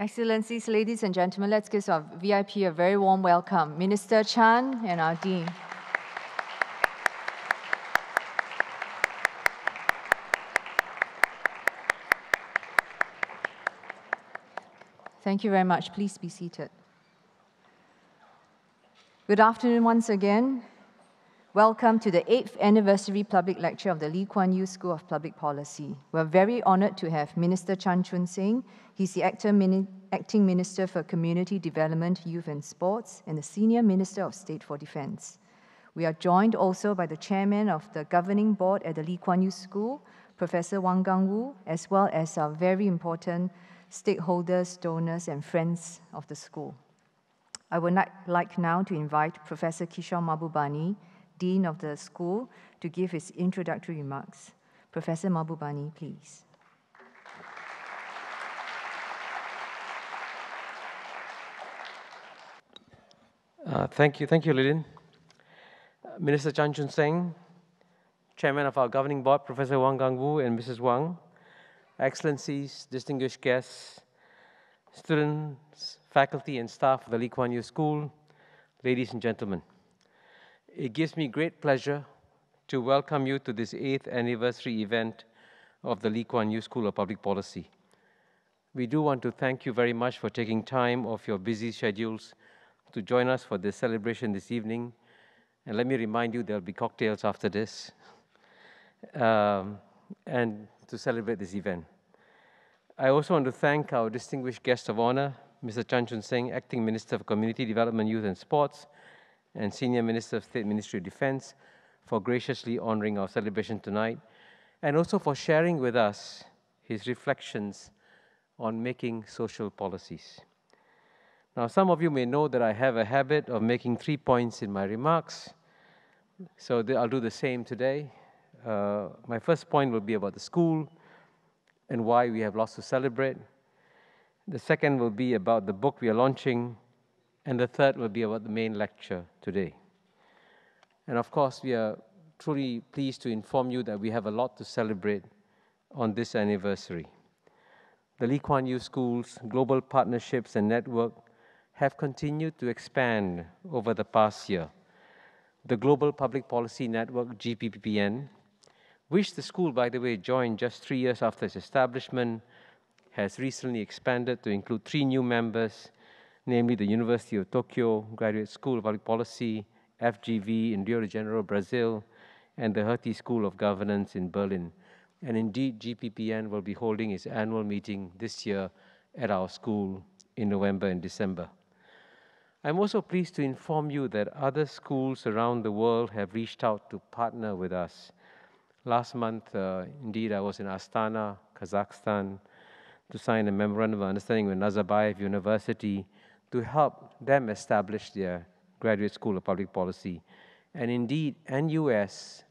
Excellencies, ladies and gentlemen, let's give our VIP a very warm welcome. Minister Chan and our Dean. Thank you very much. Please be seated. Good afternoon once again. Welcome to the 8th Anniversary Public Lecture of the Lee Kuan Yew School of Public Policy. We're very honored to have Minister Chan Chun Sing. He's the Acting Minister for Community Development, Youth and Sports, and the Senior Minister of State for Defense. We are joined also by the Chairman of the Governing Board at the Lee Kuan Yew School, Professor Wang Gangwu, as well as our very important stakeholders, donors, and friends of the school. I would like now to invite Professor Kishore Mahbubani, Dean of the school, to give his introductory remarks. Professor Mahbubani, please. Thank you, Lillian. Minister Chan Chun Sing, Chairman of our Governing Board, Professor Wang Gangwu and Mrs. Wang, Excellencies, distinguished guests, students, faculty and staff of the Lee Kuan Yew School, ladies and gentlemen. It gives me great pleasure to welcome you to this 8th anniversary event of the Lee Kuan Yew School of Public Policy. We do want to thank you very much for taking time off your busy schedules to join us for this celebration this evening. And let me remind you, there'll be cocktails after this, and to celebrate this event. I also want to thank our distinguished guest of honor, Mr. Chan Chun Sing, Acting Minister for Community Development, Youth and Sports, and Senior Minister of State Ministry of Defense, for graciously honoring our celebration tonight, and also for sharing with us his reflections on making social policies. Now, some of you may know that I have a habit of making 3 points in my remarks, so I'll do the same today. My first point will be about the school and why we have lots to celebrate. The second will be about the book we are launching, and the third will be about the main lecture today. And of course, we are truly pleased to inform you that we have a lot to celebrate on this anniversary. The Lee Kuan Yew School's global partnerships and network have continued to expand over the past year. The Global Public Policy Network, GPPN, which the school, by the way, joined just 3 years after its establishment, has recently expanded to include 3 new members, namely the University of Tokyo Graduate School of Public Policy, FGV in Rio de Janeiro, Brazil, and the Hertie School of Governance in Berlin. And indeed, GPPN will be holding its annual meeting this year at our school in November and December. I'm also pleased to inform you that other schools around the world have reached out to partner with us. Last month, indeed, I was in Astana, Kazakhstan, to sign a memorandum of understanding with Nazarbayev University to help them establish their graduate school of public policy. And indeed, NUS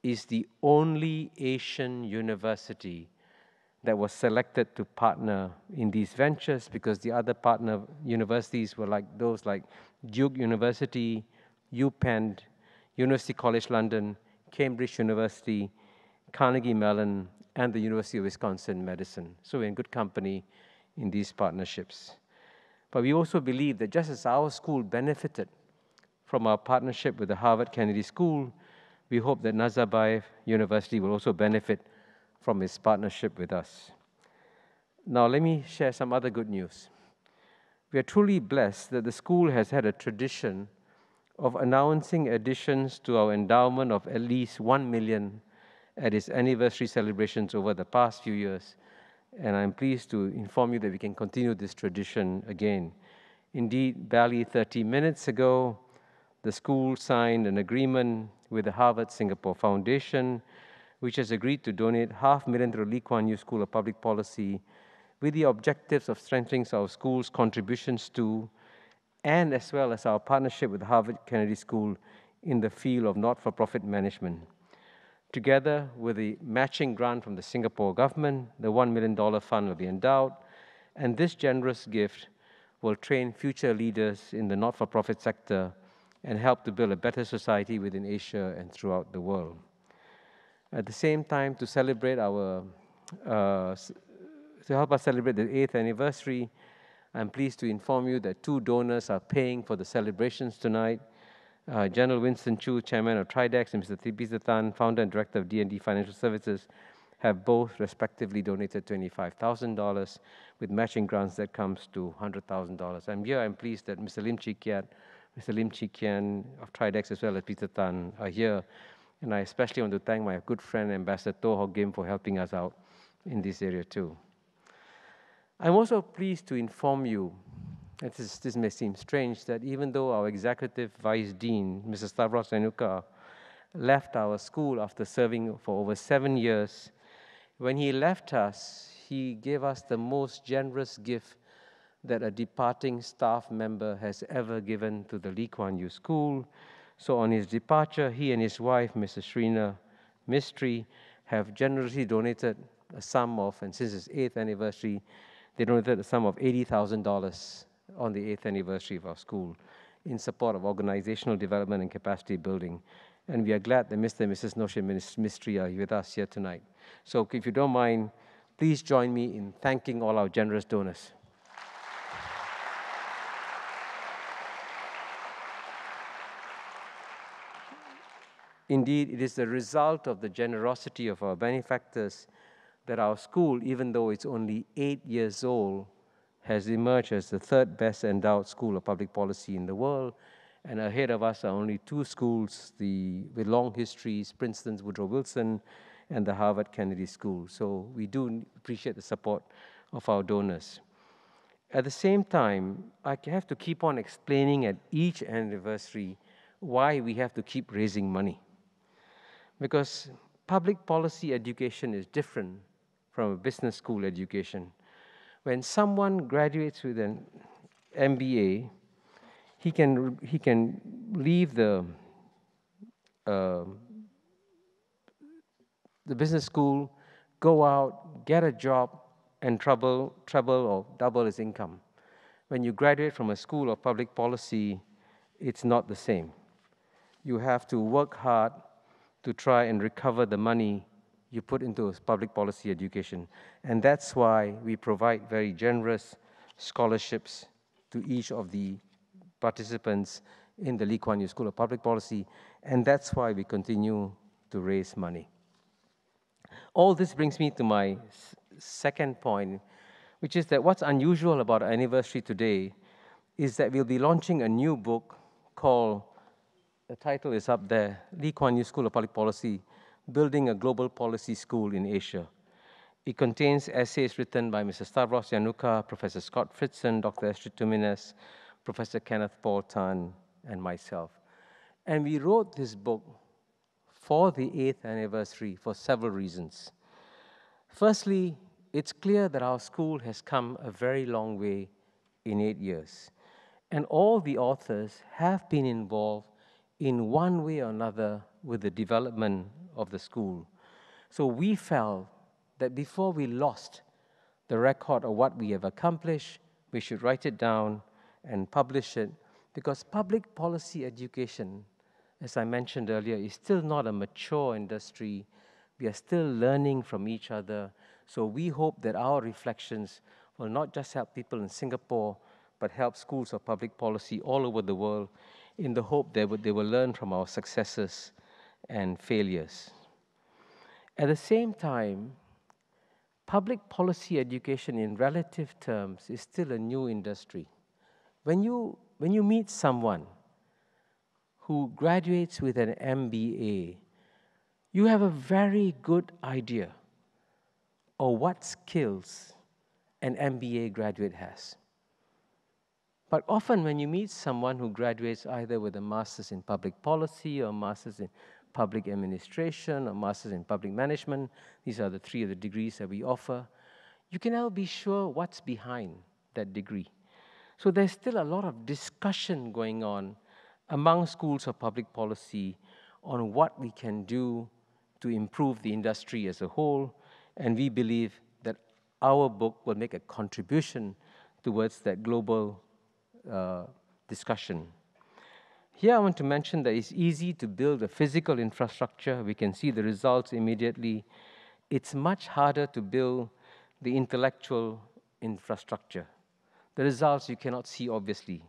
is the only Asian university that was selected to partner in these ventures, because the other partner universities were like those like Duke University, UPenn, University College London, Cambridge University, Carnegie Mellon, and the University of Wisconsin-Madison. So we're in good company in these partnerships. But we also believe that just as our school benefited from our partnership with the Harvard Kennedy School, we hope that Nazarbayev University will also benefit from its partnership with us. Now, let me share some other good news. We are truly blessed that the school has had a tradition of announcing additions to our endowment of at least 1 million at its anniversary celebrations over the past few years. And I'm pleased to inform you that we can continue this tradition again. Indeed, barely 30 minutes ago, the school signed an agreement with the Harvard Singapore Foundation, which has agreed to donate $500,000 to the Lee Kuan Yew School of Public Policy with the objectives of strengthening our school's contributions to, and as well as our partnership with Harvard Kennedy School in the field of not-for-profit management. Together with the matching grant from the Singapore government, the $1 million fund will be endowed, and this generous gift will train future leaders in the not-for-profit sector and help to build a better society within Asia and throughout the world. At the same time, to help us celebrate the 8th anniversary, I'm pleased to inform you that 2 donors are paying for the celebrations tonight. General Winston Chu, Chairman of Tridex, and Mr. Peter Tan, Founder and Director of D&D Financial Services, have both respectively donated $25,000 with matching grants that comes to $100,000. I'm pleased that Mr. Lim Chi Kian of Tridex as well as Peter Tan are here. And I especially want to thank my good friend, Ambassador Toh Hok Gim, for helping us out in this area too. I'm also pleased to inform you, and this may seem strange, that even though our Executive Vice Dean, Mr. Stavros Yanuka, left our school after serving for over 7 years, when he left us, he gave us the most generous gift that a departing staff member has ever given to the Lee Kuan Yew School. So on his departure, he and his wife, Mrs. Srina Mistry, have generously donated a sum of, and since its 8th anniversary, they donated a sum of $80,000 on the 8th anniversary of our school in support of organizational development and capacity building. And we are glad that Mr. and Mrs. Noshe and Ms. Mistry are with us here tonight. So if you don't mind, please join me in thanking all our generous donors. Indeed, it is the result of the generosity of our benefactors that our school, even though it's only 8 years old, has emerged as the 3rd best endowed school of public policy in the world. And ahead of us are only 2 schools with long histories, Princeton's Woodrow Wilson and the Harvard Kennedy School. So we do appreciate the support of our donors. At the same time, I have to keep on explaining at each anniversary why we have to keep raising money. Because public policy education is different from a business school education. When someone graduates with an MBA, he can leave the business school, go out, get a job, and treble or double his income. When you graduate from a school of public policy, it's not the same. You have to work hard to try and recover the money you put into public policy education. And that's why we provide very generous scholarships to each of the participants in the Lee Kuan Yew School of Public Policy, and that's why we continue to raise money. All this brings me to my second point, which is that what's unusual about our anniversary today is that we'll be launching a new book called, the title is up there, Lee Kuan Yew School of Public Policy, Building a Global Policy School in Asia. It contains essays written by Mr. Stavros Yanuka, Professor Scott Fritzen, Dr. Astrid Tumines, Professor Kenneth Paul Tan, and myself. And we wrote this book for the 8th anniversary for several reasons. Firstly, it's clear that our school has come a very long way in 8 years. And all the authors have been involved in one way or another with the development of the school. So we felt that before we lost the record of what we have accomplished, we should write it down and publish it, because public policy education, as I mentioned earlier, is still not a mature industry. We are still learning from each other. So we hope that our reflections will not just help people in Singapore, but help schools of public policy all over the world, in the hope that they will learn from our successes and failures. At the same time, public policy education in relative terms is still a new industry. When you meet someone who graduates with an MBA, you have a very good idea of what skills an MBA graduate has. But often when you meet someone who graduates either with a master's in public policy or master's in public administration or master's in public management, these are the 3 of the degrees that we offer, you can never be sure what's behind that degree. So there's still a lot of discussion going on among schools of public policy on what we can do to improve the industry as a whole, and we believe that our book will make a contribution towards that global discussion. Here I want to mention that it's easy to build a physical infrastructure. We can see the results immediately. It's much harder to build the intellectual infrastructure. The results you cannot see, obviously.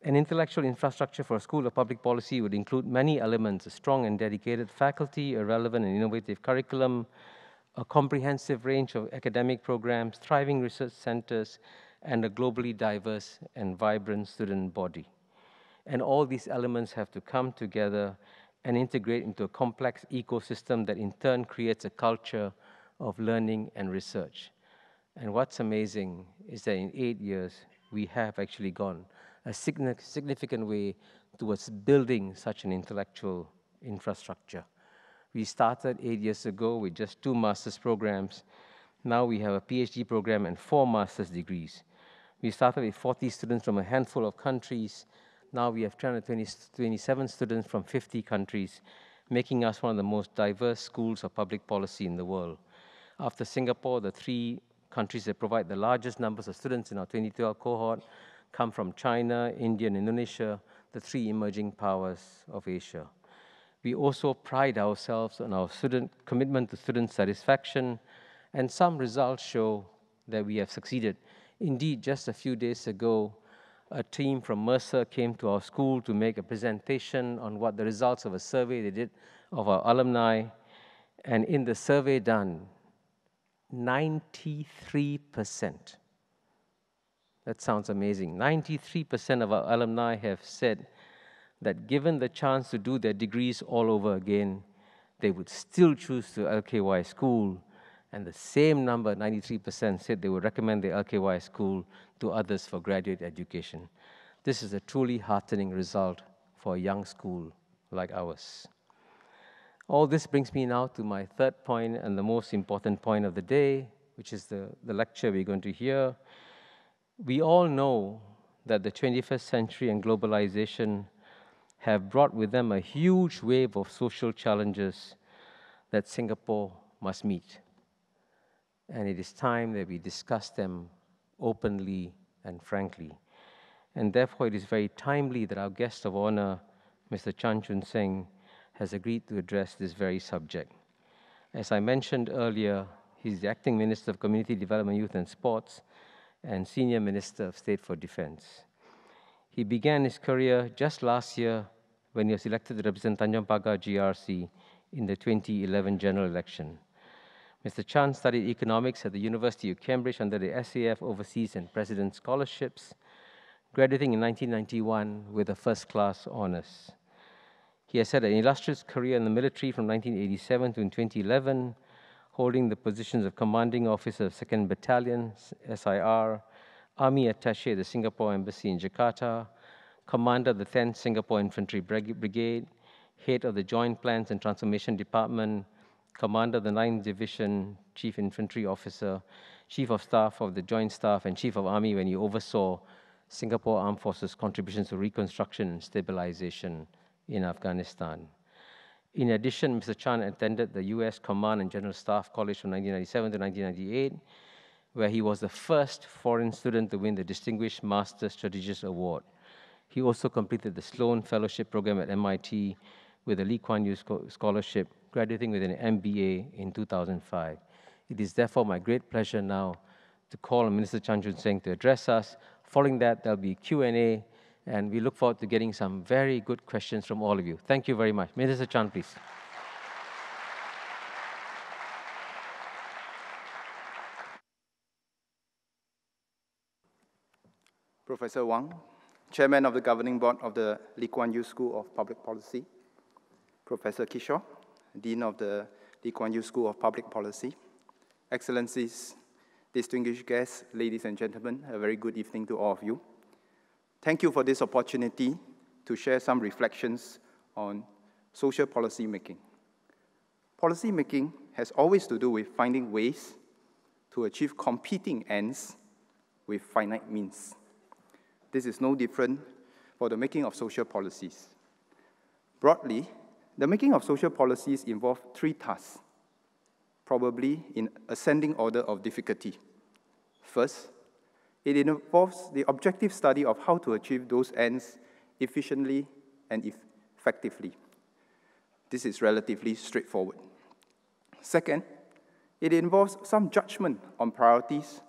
An intellectual infrastructure for a school of public policy would include many elements: a strong and dedicated faculty, a relevant and innovative curriculum, a comprehensive range of academic programs, thriving research centers, and a globally diverse and vibrant student body. And all these elements have to come together and integrate into a complex ecosystem that in turn creates a culture of learning and research. And what's amazing is that in 8 years, we have actually gone a significant way towards building such an intellectual infrastructure. We started 8 years ago with just 2 master's programs. Now we have a PhD program and 4 master's degrees. We started with 40 students from a handful of countries. Now we have 327 students from 50 countries, making us one of the most diverse schools of public policy in the world. After Singapore, the 3 countries that provide the largest numbers of students in our 2012 cohort come from China, India, and Indonesia, the 3 emerging powers of Asia. We also pride ourselves on our commitment to student satisfaction, and some results show that we have succeeded. Indeed, just a few days ago, a team from Mercer came to our school to make a presentation on what the results of a survey they did of our alumni, and in the survey done, 93%. That sounds amazing. 93% of our alumni have said that given the chance to do their degrees all over again, they would still choose the LKY school. And the same number, 93%, said they would recommend the LKY school to others for graduate education. This is a truly heartening result for a young school like ours. All this brings me now to my 3rd point and the most important point of the day, which is the lecture we're going to hear. We all know that the 21st century and globalization have brought with them a huge wave of social challenges that Singapore must meet. And it is time that we discuss them openly and frankly. And therefore, it is very timely that our guest of honor, Mr. Chan Chun Sing, has agreed to address this very subject. As I mentioned earlier, he's the Acting Minister of Community Development, Youth and Sports, and Senior Minister of State for Defense. He began his career just last year when he was elected to represent Tanjong Pagar GRC in the 2011 general election. Mr. Chan studied economics at the University of Cambridge under the SAF Overseas and President Scholarships, graduating in 1991 with a first-class honors. He has had an illustrious career in the military from 1987 to 2011, holding the positions of Commanding Officer of 2nd Battalion, SIR, Army Attaché at the Singapore Embassy in Jakarta, Commander of the 10th Singapore Infantry Brigade, Head of the Joint Plans and Transformation Department, Commander of the 9th Division, Chief Infantry Officer, Chief of Staff of the Joint Staff, and Chief of Army when he oversaw Singapore Armed Forces' contributions to reconstruction and stabilization in Afghanistan. In addition, Mr. Chan attended the U.S. Command and General Staff College from 1997 to 1998, where he was the first foreign student to win the Distinguished Master Strategist Award. He also completed the Sloan Fellowship Program at MIT with a Lee Kuan Yew Scholarship, graduating with an MBA in 2005. It is therefore my great pleasure now to call on Minister Chan Chun Sing to address us. Following that, there'll be Q&A, and we look forward to getting some very good questions from all of you. Thank you very much. Minister Chan, please. Professor Wang, Chairman of the Governing Board of the Lee Kuan Yew School of Public Policy, Professor Kishore, Dean of the Lee Kuan Yew School of Public Policy, Excellencies, distinguished guests, ladies and gentlemen, a very good evening to all of you. Thank you for this opportunity to share some reflections on social policy making. Policy making has always to do with finding ways to achieve competing ends with finite means. This is no different for the making of social policies. Broadly, the making of social policies involves 3 tasks, probably in ascending order of difficulty. First, it involves the objective study of how to achieve those ends efficiently and effectively. This is relatively straightforward. Second, it involves some judgment on priorities,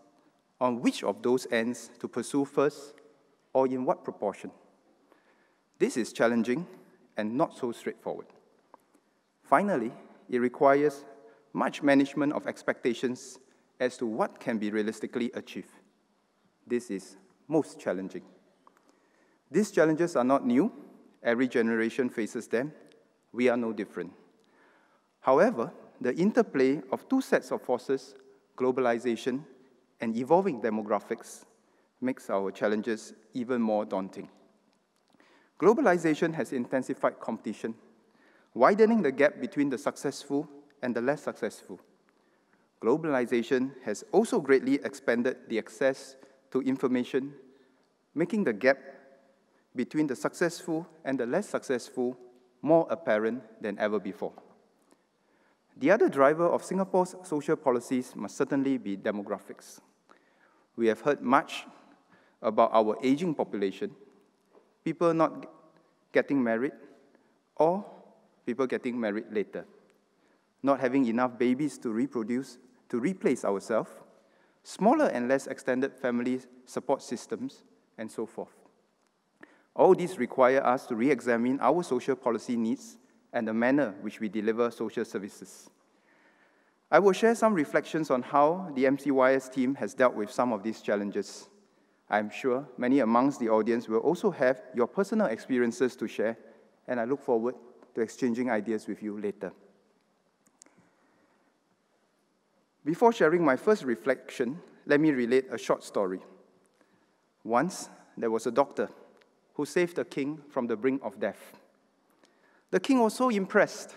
on which of those ends to pursue first, or in what proportion. This is challenging and not so straightforward. Finally, it requires much management of expectations as to what can be realistically achieved. This is most challenging. These challenges are not new. Every generation faces them. We are no different. However, the interplay of 2 sets of forces, globalization and evolving demographics, makes our challenges even more daunting. Globalization has intensified competition, widening the gap between the successful and the less successful. Globalization has also greatly expanded the access to information, making the gap between the successful and the less successful more apparent than ever before. The other driver of Singapore's social policies must certainly be demographics. We have heard much about our aging population, people not getting married, or people getting married later, not having enough babies to reproduce, to replace ourselves, smaller and less extended family support systems, and so forth. All these require us to re-examine our social policy needs and the manner which we deliver social services. I will share some reflections on how the MCYS team has dealt with some of these challenges. I'm sure many amongst the audience will also have your personal experiences to share, and I look forward to exchanging ideas with you later. Before sharing my first reflection, let me relate a short story. Once, there was a doctor who saved a king from the brink of death. The king was so impressed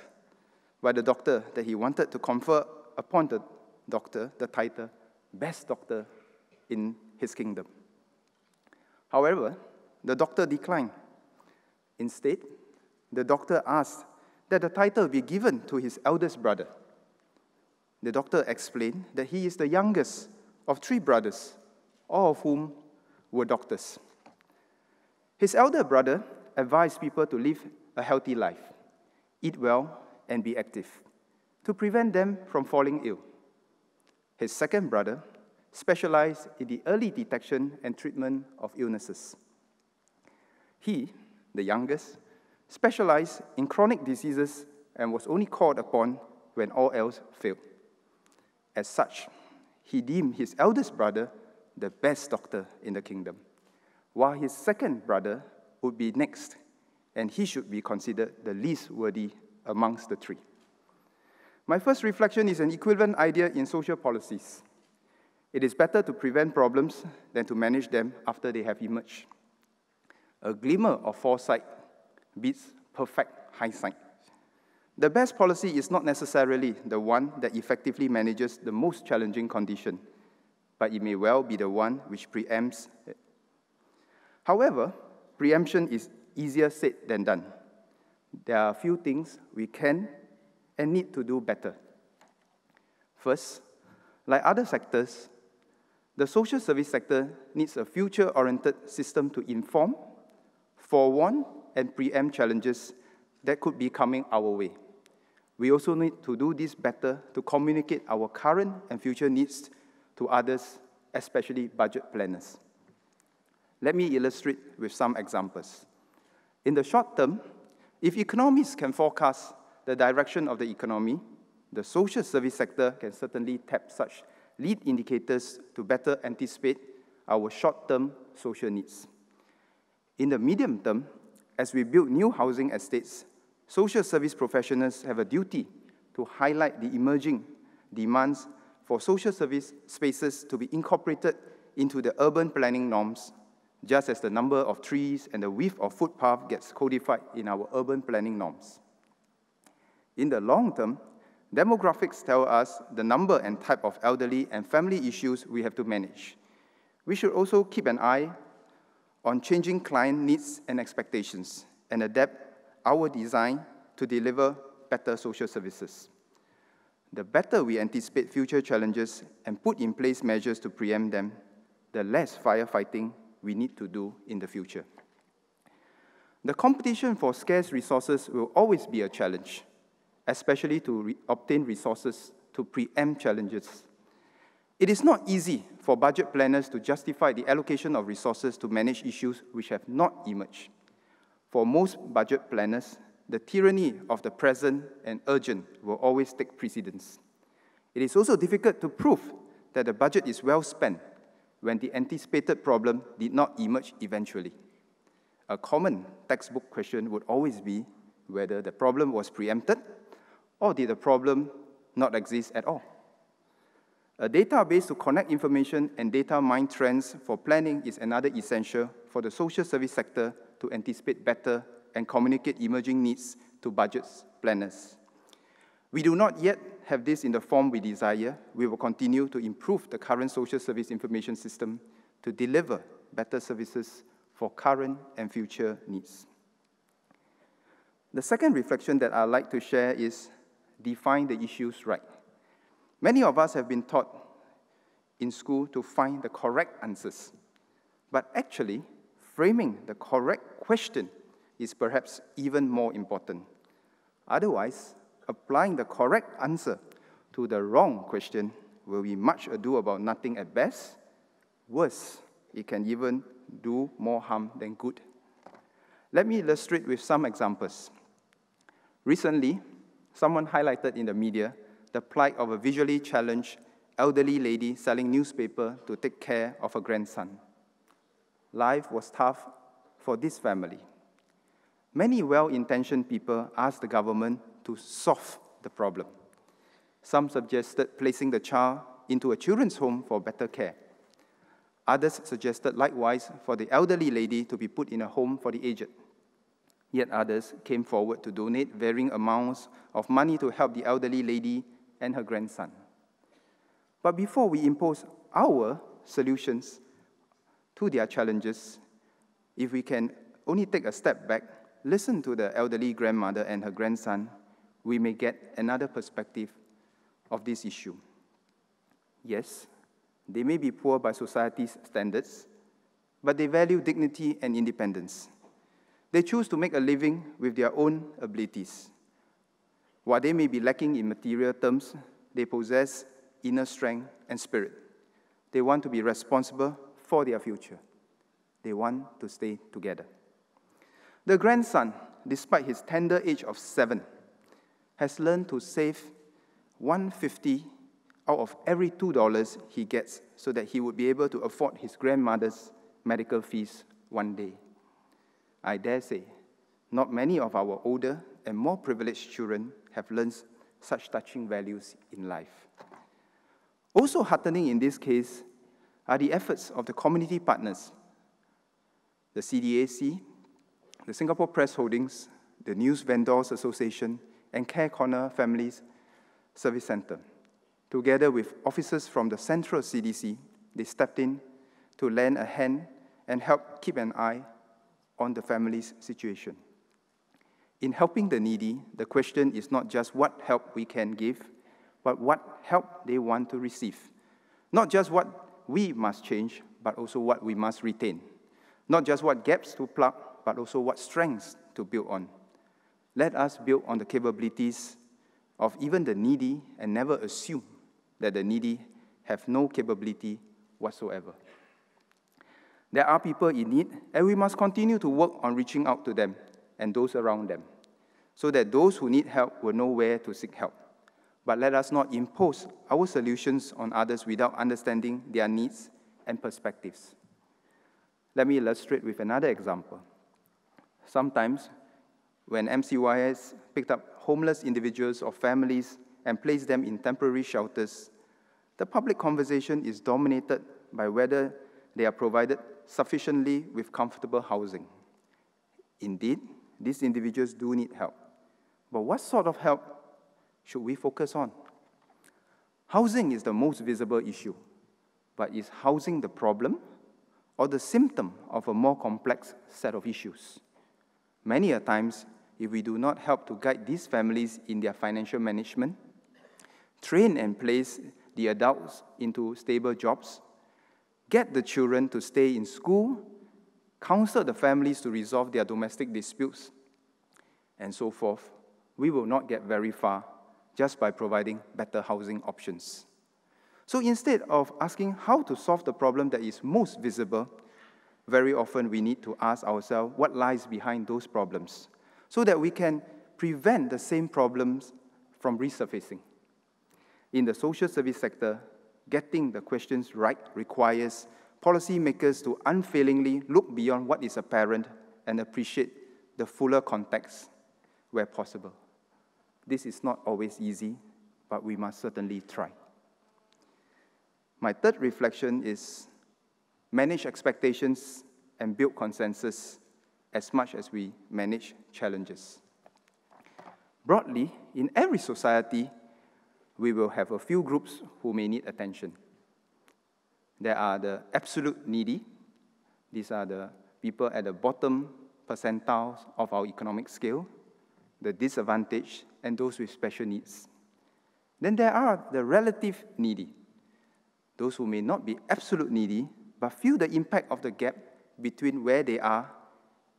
by the doctor that he wanted to confer upon the doctor the title, best doctor in his kingdom. However, the doctor declined. Instead, the doctor asked that the title be given to his eldest brother. The doctor explained that he is the youngest of 3 brothers, all of whom were doctors. His elder brother advised people to live a healthy life, eat well, and be active, to prevent them from falling ill. His second brother specialized in the early detection and treatment of illnesses. He, the youngest, specialized in chronic diseases and was only called upon when all else failed. As such, he deemed his eldest brother the best doctor in the kingdom, while his second brother would be next, and he should be considered the least worthy amongst the 3. My first reflection is an equivalent idea in social policies. It is better to prevent problems than to manage them after they have emerged. A glimmer of foresight beats perfect hindsight. The best policy is not necessarily the one that effectively manages the most challenging condition, but it may well be the one which preempts it. However, preemption is easier said than done. There are a few things we can and need to do better. First, like other sectors, the social service sector needs a future-oriented system to inform, forewarn, and preempt challenges that could be coming our way. We also need to do this better to communicate our current and future needs to others, especially budget planners. Let me illustrate with some examples. In the short term, if economists can forecast the direction of the economy, the social service sector can certainly tap such lead indicators to better anticipate our short-term social needs. In the medium term, as we build new housing estates, social service professionals have a duty to highlight the emerging demands for social service spaces to be incorporated into the urban planning norms, just as the number of trees and the width of footpath gets codified in our urban planning norms. In the long term, demographics tell us the number and type of elderly and family issues we have to manage. We should also keep an eye on changing client needs and expectations and adapt our design to deliver better social services. The better we anticipate future challenges and put in place measures to preempt them, the less firefighting we need to do in the future. The competition for scarce resources will always be a challenge, especially to obtain resources to preempt challenges. It is not easy for budget planners to justify the allocation of resources to manage issues which have not emerged. For most budget planners, the tyranny of the present and urgent will always take precedence. It is also difficult to prove that the budget is well spent when the anticipated problem did not emerge eventually. A common textbook question would always be whether the problem was preempted or did the problem not exist at all. A database to connect information and data mine trends for planning is another essential for the social service sector to anticipate better and communicate emerging needs to budget planners. We do not yet have this in the form we desire. We will continue to improve the current social service information system to deliver better services for current and future needs. The second reflection that I'd like to share is define the issues right. Many of us have been taught in school to find the correct answers, but actually, framing the correct question is perhaps even more important. Otherwise, applying the correct answer to the wrong question will be much ado about nothing at best. Worse, it can even do more harm than good. Let me illustrate with some examples. Recently, someone highlighted in the media the plight of a visually challenged elderly lady selling newspaper to take care of her grandson. Life was tough for this family. Many well-intentioned people asked the government to solve the problem. Some suggested placing the child into a children's home for better care. Others suggested likewise for the elderly lady to be put in a home for the aged. Yet others came forward to donate varying amounts of money to help the elderly lady and her grandson. But before we impose our solutions to their challenges, if we can only take a step back, listen to the elderly grandmother and her grandson, we may get another perspective of this issue. Yes, they may be poor by society's standards, but they value dignity and independence. They choose to make a living with their own abilities. While they may be lacking in material terms, they possess inner strength and spirit. They want to be responsible for their future. They want to stay together. The grandson, despite his tender age of 7, has learned to save $1.50 out of every $2 he gets so that he would be able to afford his grandmother's medical fees one day. I dare say, not many of our older and more privileged children have learned such touching values in life. Also heartening in this case are the efforts of the community partners, the CDAC, the Singapore Press Holdings, the News Vendors Association, and Care Corner Families Service Centre. Together with officers from the Central CDC, they stepped in to lend a hand and help keep an eye on the family's situation. In helping the needy, the question is not just what help we can give, but what help they want to receive. Not just what we must change, but also what we must retain. Not just what gaps to plug, but also what strengths to build on. Let us build on the capabilities of even the needy and never assume that the needy have no capability whatsoever. There are people in need, and we must continue to work on reaching out to them and those around them, so that those who need help will know where to seek help. But let us not impose our solutions on others without understanding their needs and perspectives. Let me illustrate with another example. Sometimes, when MCYS picked up homeless individuals or families and placed them in temporary shelters, the public conversation is dominated by whether they are provided sufficiently with comfortable housing. Indeed, these individuals do need help. But what sort of help should we focus on? Housing is the most visible issue, but is housing the problem or the symptom of a more complex set of issues. Many a times, if we do not help to guide these families in their financial management, train and place the adults into stable jobs, get the children to stay in school, counsel the families to resolve their domestic disputes, and so forth, we will not get very far just by providing better housing options. So instead of asking how to solve the problem that is most visible, very often we need to ask ourselves what lies behind those problems so that we can prevent the same problems from resurfacing. In the social service sector, getting the questions right requires policymakers to unfailingly look beyond what is apparent and appreciate the fuller context where possible. This is not always easy, but we must certainly try. My third reflection is manage expectations and build consensus as much as we manage challenges. Broadly, in every society, we will have a few groups who may need attention. There are the absolute needy. These are the people at the bottom percentiles of our economic scale, the disadvantaged, and those with special needs. Then there are the relative needy, those who may not be absolute needy, but feel the impact of the gap between where they are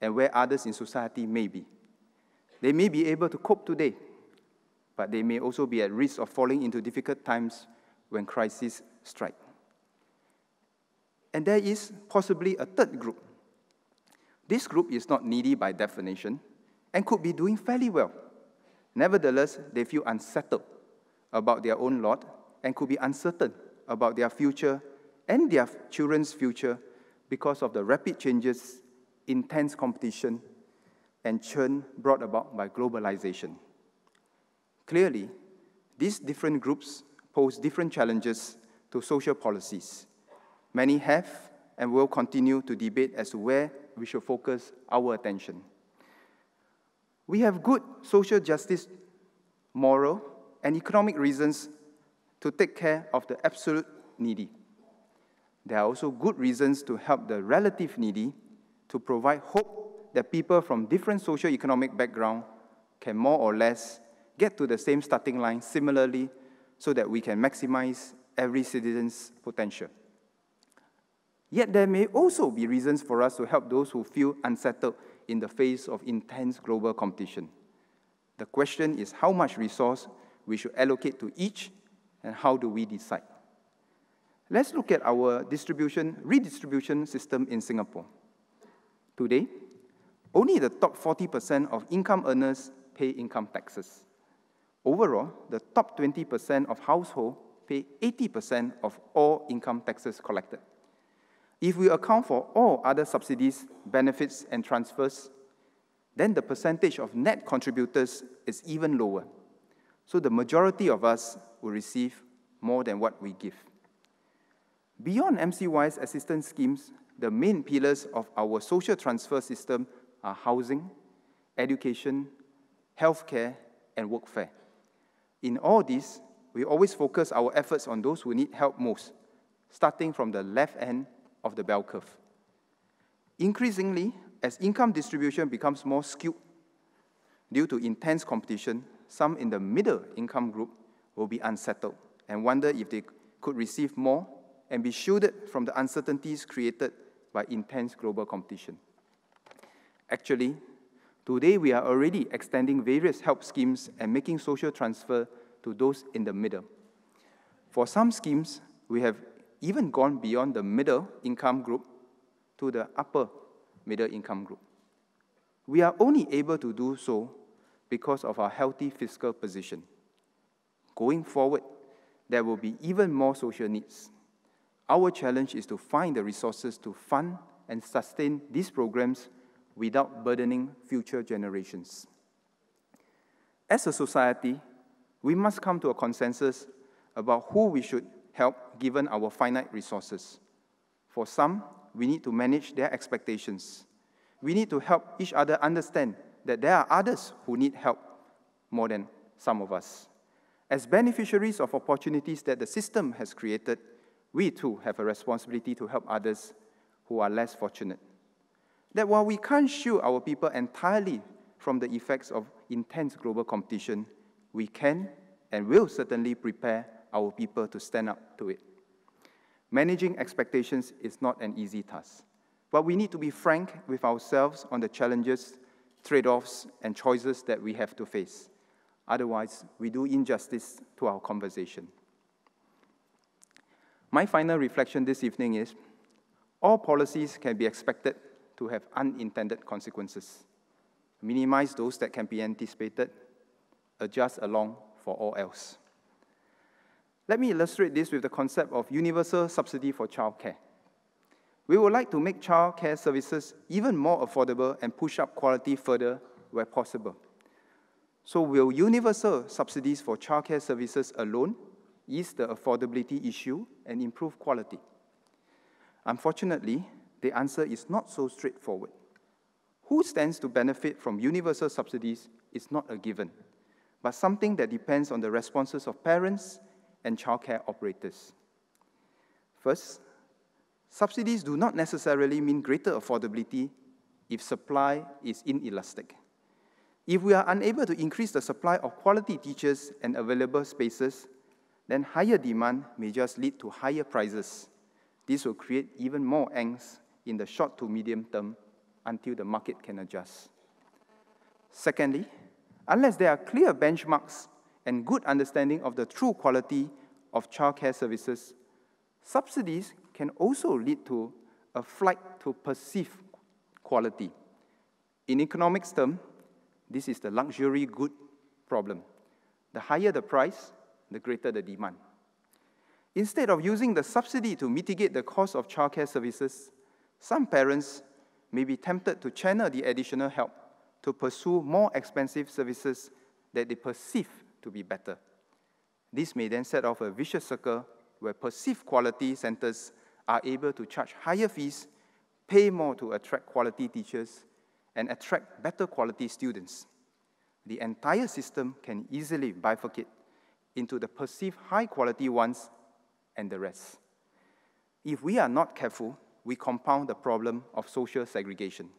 and where others in society may be. They may be able to cope today, but they may also be at risk of falling into difficult times when crises strike. And there is possibly a third group. This group is not needy by definition and could be doing fairly well. Nevertheless, they feel unsettled about their own lot and could be uncertain about their future and their children's future because of the rapid changes, intense competition, and churn brought about by globalization. Clearly, these different groups pose different challenges to social policies. Many have and will continue to debate as to where we should focus our attention. We have good social justice, moral, and economic reasons to take care of the absolute needy. There are also good reasons to help the relative needy, to provide hope that people from different socio-economic backgrounds can more or less get to the same starting line similarly so that we can maximize every citizen's potential. Yet there may also be reasons for us to help those who feel unsettled in the face of intense global competition. The question is how much resource we should allocate to each and how do we decide? Let's look at our redistribution system in Singapore. Today, only the top 40% of income earners pay income taxes. Overall, the top 20% of households pay 80% of all income taxes collected. If we account for all other subsidies, benefits, and transfers, then the percentage of net contributors is even lower. So the majority of us will receive more than what we give. Beyond MC-wise assistance schemes, the main pillars of our social transfer system are housing, education, healthcare, and workfare. In all this, we always focus our efforts on those who need help most, starting from the left end of the bell curve. Increasingly, as income distribution becomes more skewed due to intense competition, some in the middle income group will be unsettled and wonder if they could receive more and be shielded from the uncertainties created by intense global competition. Actually, today we are already extending various help schemes and making social transfer to those in the middle. For some schemes, we have even gone beyond the middle income group to the upper middle income group. We are only able to do so because of our healthy fiscal position. Going forward, there will be even more social needs. Our challenge is to find the resources to fund and sustain these programs without burdening future generations. As a society, we must come to a consensus about who we should help given our finite resources. For some, we need to manage their expectations. We need to help each other understand that there are others who need help more than some of us. As beneficiaries of opportunities that the system has created, we too have a responsibility to help others who are less fortunate. That while we can't shield our people entirely from the effects of intense global competition, we can and will certainly prepare our people to stand up to it. Managing expectations is not an easy task, but we need to be frank with ourselves on the challenges, trade-offs, and choices that we have to face. Otherwise, we do injustice to our conversation. My final reflection this evening is, all policies can be expected to have unintended consequences. Minimize those that can be anticipated, adjust along for all else. Let me illustrate this with the concept of universal subsidy for childcare. We would like to make childcare services even more affordable and push up quality further where possible. So will universal subsidies for childcare services alone ease the affordability issue and improve quality? Unfortunately, the answer is not so straightforward. Who stands to benefit from universal subsidies is not a given, but something that depends on the responses of parents and childcare operators. First, subsidies do not necessarily mean greater affordability if supply is inelastic. If we are unable to increase the supply of quality teachers and available spaces, then higher demand may just lead to higher prices. This will create even more angst in the short to medium term until the market can adjust. Secondly, unless there are clear benchmarks and good understanding of the true quality of childcare services, subsidies can also lead to a flight to perceived quality. In economics terms, this is the luxury good problem. The higher the price, the greater the demand. Instead of using the subsidy to mitigate the cost of childcare services, some parents may be tempted to channel the additional help to pursue more expensive services that they perceive to be better. This may then set off a vicious circle where perceived quality centers are able to charge higher fees, pay more to attract quality teachers, and attract better quality students. The entire system can easily bifurcate into the perceived high-quality ones and the rest. If we are not careful, we compound the problem of social segregation.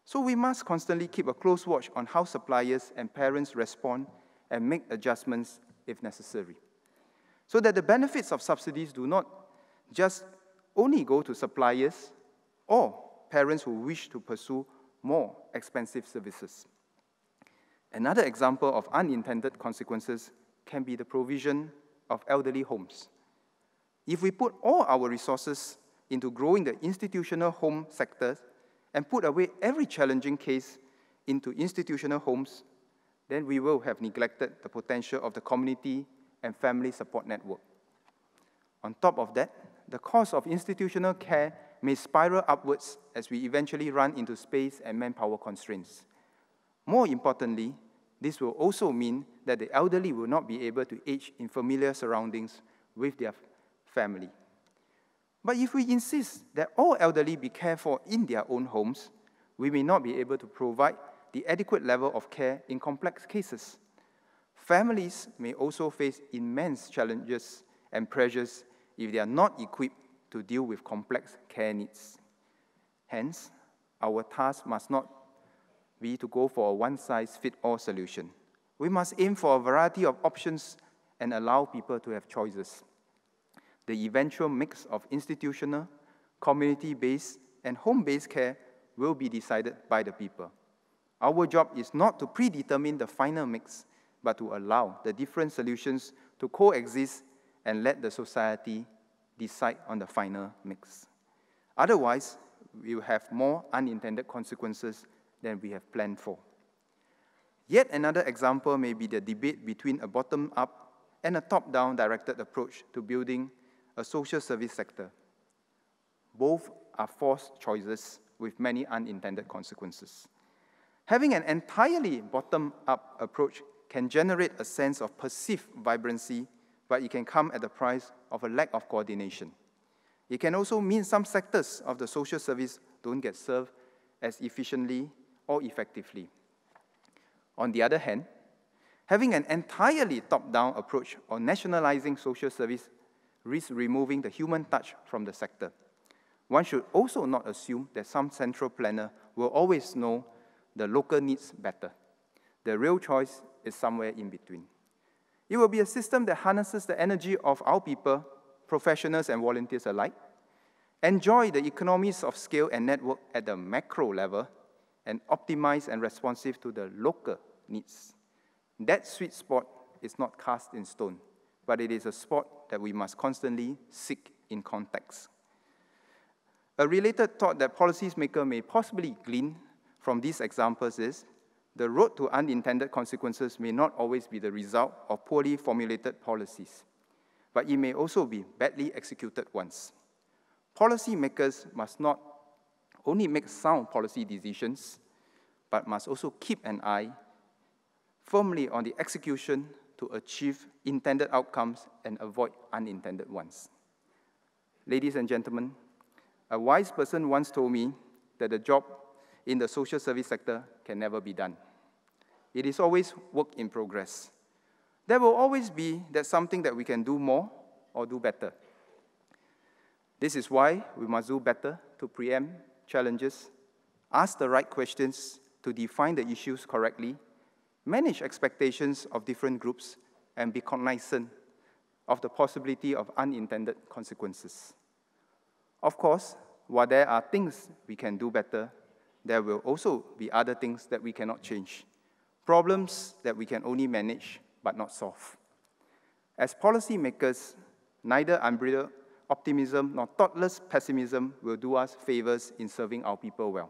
So we must constantly keep a close watch on how suppliers and parents respond and make adjustments if necessary, so that the benefits of subsidies do not just only go to suppliers or parents who wish to pursue more expensive services. Another example of unintended consequences can be the provision of elderly homes. If we put all our resources into growing the institutional home sector and put away every challenging case into institutional homes, then we will have neglected the potential of the community and family support network. On top of that, the cost of institutional care may spiral upwards as we eventually run into space and manpower constraints. More importantly, this will also mean that the elderly will not be able to age in familiar surroundings with their family. But if we insist that all elderly be cared for in their own homes, we may not be able to provide the adequate level of care in complex cases. Families may also face immense challenges and pressures if they are not equipped to deal with complex care needs. Hence, our task must not be to go for a one-size-fits-all solution. We must aim for a variety of options and allow people to have choices. The eventual mix of institutional, community-based, and home-based care will be decided by the people. Our job is not to predetermine the final mix, but to allow the different solutions to coexist and let the society decide on the final mix. Otherwise, we will have more unintended consequences than we have planned for. Yet another example may be the debate between a bottom-up and a top-down directed approach to building a social service sector. Both are forced choices with many unintended consequences. Having an entirely bottom-up approach can generate a sense of perceived vibrancy, but it can come at the price of a lack of coordination. It can also mean some sectors of the social service don't get served as efficiently or effectively. On the other hand, having an entirely top-down approach on nationalizing social service risks removing the human touch from the sector. one should also not assume that some central planner will always know the local needs better. The real choice is somewhere in between. It will be a system that harnesses the energy of our people, professionals and volunteers alike, enjoy the economies of scale and network at the macro level, and optimize and responsive to the local needs. That sweet spot is not cast in stone, but it is a spot that we must constantly seek in context. A related thought that policymakers may possibly glean from these examples is the road to unintended consequences may not always be the result of poorly formulated policies, but it may also be badly executed ones. Policymakers must not only make sound policy decisions, but must also keep an eye firmly on the execution to achieve intended outcomes and avoid unintended ones. Ladies and gentlemen, a wise person once told me that the job in the social service sector can never be done. It is always work in progress. There will always be something that we can do more or do better. This is why we must do better to preempt challenges, ask the right questions to define the issues correctly, manage expectations of different groups, and be cognizant of the possibility of unintended consequences. Of course, while there are things we can do better, there will also be other things that we cannot change, problems that we can only manage but not solve. As policymakers, neither unbridled optimism nor thoughtless pessimism will do us favors in serving our people well.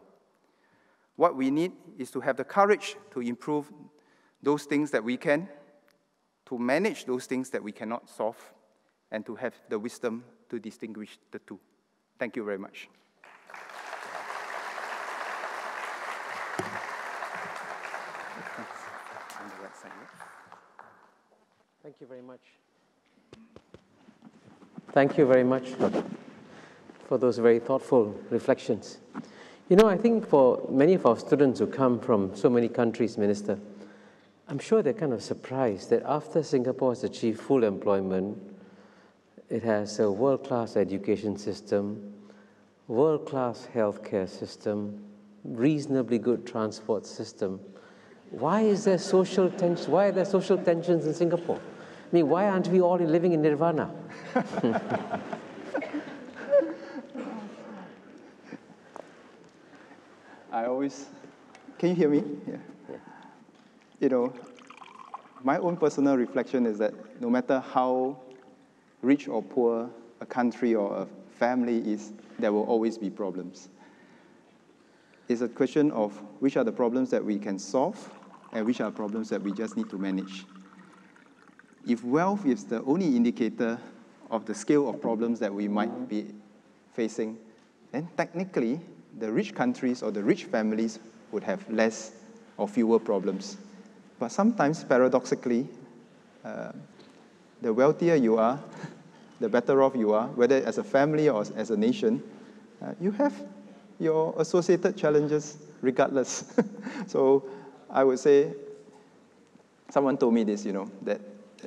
What we need is to have the courage to improve those things that we can, to manage those things that we cannot solve, and to have the wisdom to distinguish the two. Thank you very much. Thank you very much. Thank you very much for those very thoughtful reflections. You know, I think for many of our students who come from so many countries, Minister, I'm sure they're kind of surprised that after Singapore has achieved full employment, it has a world-class education system, world-class healthcare system, reasonably good transport system. Why is there social tension? Why are there social tensions in Singapore? I mean, why aren't we all living in nirvana? Can you hear me? Yeah. You know, my own personal reflection is that no matter how rich or poor a country or a family is, there will always be problems. It's a question of which are the problems that we can solve and which are problems that we just need to manage. If wealth is the only indicator of the scale of problems that we might be facing, then technically the rich countries or the rich families would have less or fewer problems. But sometimes, paradoxically, the wealthier you are, the better off you are, whether as a family or as a nation, you have your associated challenges regardless. So I would say, someone told me this, you know, that,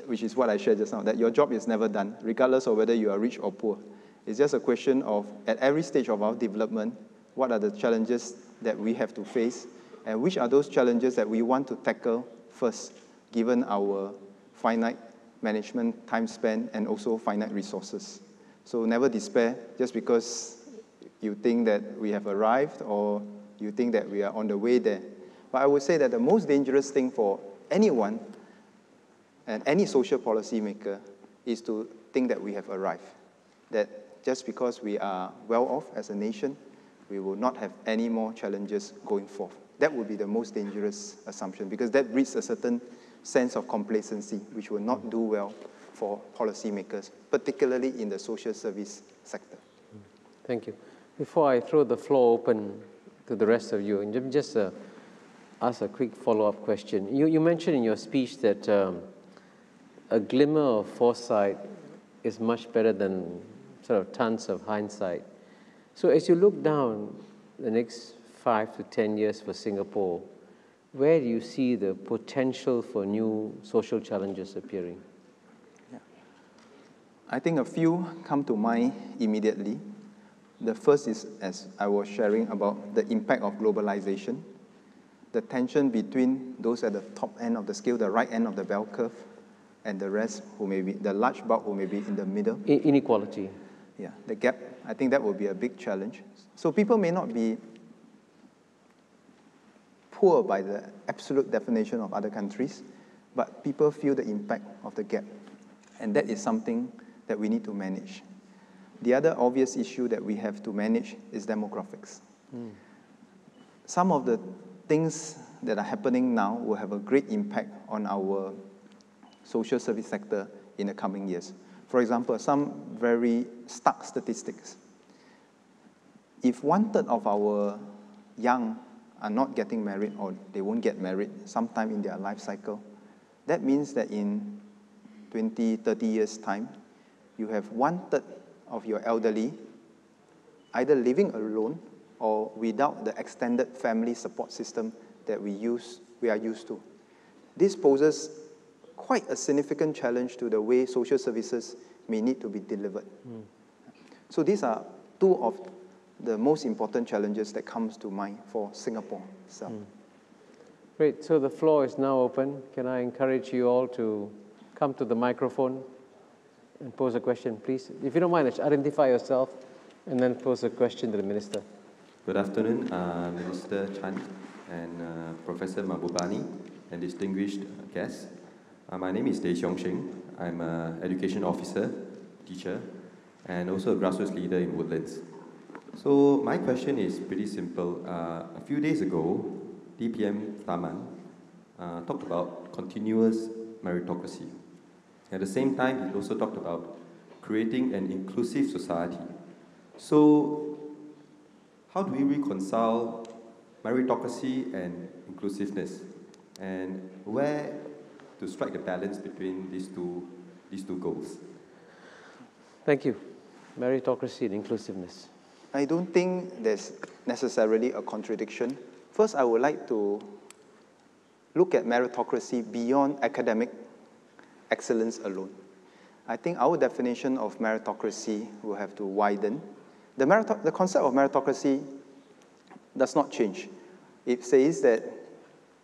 which is what I shared just now, that your job is never done, regardless of whether you are rich or poor. It's just a question of, at every stage of our development, what are the challenges that we have to face, and which are those challenges that we want to tackle first, given our finite management time span and also finite resources. So never despair just because you think that we have arrived or you think that we are on the way there. But I would say that the most dangerous thing for anyone and any social policy maker is to think that we have arrived, that just because we are well off as a nation, we will not have any more challenges going forth. That would be the most dangerous assumption, because that breeds a certain sense of complacency, which will not do well for policymakers, particularly in the social service sector. Thank you. Before I throw the floor open to the rest of you, and just ask a quick follow-up question. You mentioned in your speech that a glimmer of foresight is much better than sort of tons of hindsight. So as you look down the next 5 to 10 years for Singapore, where do you see the potential for new social challenges appearing? Yeah. I think a few come to mind immediately. The first is, as I was sharing, about the impact of globalization, the tension between those at the top end of the scale, the right end of the bell curve, and the rest who may be, the large bulk who may be in the middle. Inequality. Yeah, the gap, I think that will be a big challenge. So people may not be poor by the absolute definition of other countries, but people feel the impact of the gap. And that is something that we need to manage. The other obvious issue that we have to manage is demographics. Some of the things that are happening now will have a great impact on our social service sector in the coming years. For example, some very stark statistics. If 1/3 of our young are not getting married or they won't get married sometime in their life cycle, that means that in 20, 30 years' time, you have 1/3 of your elderly either living alone or without the extended family support system that we are used to. This poses quite a significant challenge to the way social services may need to be delivered. So these are two of the most important challenges that comes to mind for Singapore itself. Great, so the floor is now open. Can I encourage you all to come to the microphone and pose a question, please? If you don't mind, identify yourself and then pose a question to the Minister. Good afternoon, Minister Chan and Professor Mahbubani and distinguished guests. My name is Nego. I'm an education officer, teacher, and also a grassroots leader in Woodlands. So my question is pretty simple. A few days ago, DPM Taman talked about continuous meritocracy. At the same time, he also talked about creating an inclusive society. So how do we reconcile meritocracy and inclusiveness? And where to strike the balance between these two goals? Thank you. Meritocracy and inclusiveness. I don't think there's necessarily a contradiction. First, I would like to look at meritocracy beyond academic excellence alone. I think our definition of meritocracy will have to widen. The concept of meritocracy does not change. It says that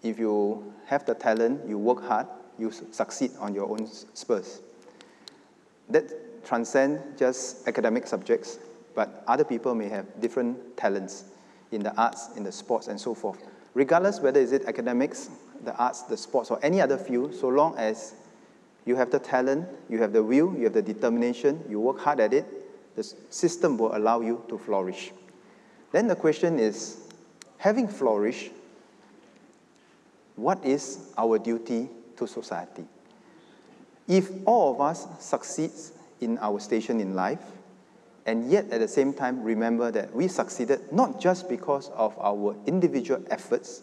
if you have the talent, you work hard, you succeed on your own spurs. That transcends just academic subjects, but other people may have different talents in the arts, in the sports, and so forth. Regardless whether is it academics, the arts, the sports, or any other field, so long as you have the talent, you have the will, you have the determination, you work hard at it, the system will allow you to flourish. Then the question is, having flourished, what is our duty to society? If all of us succeed in our station in life, and yet at the same time remember that we succeeded not just because of our individual efforts,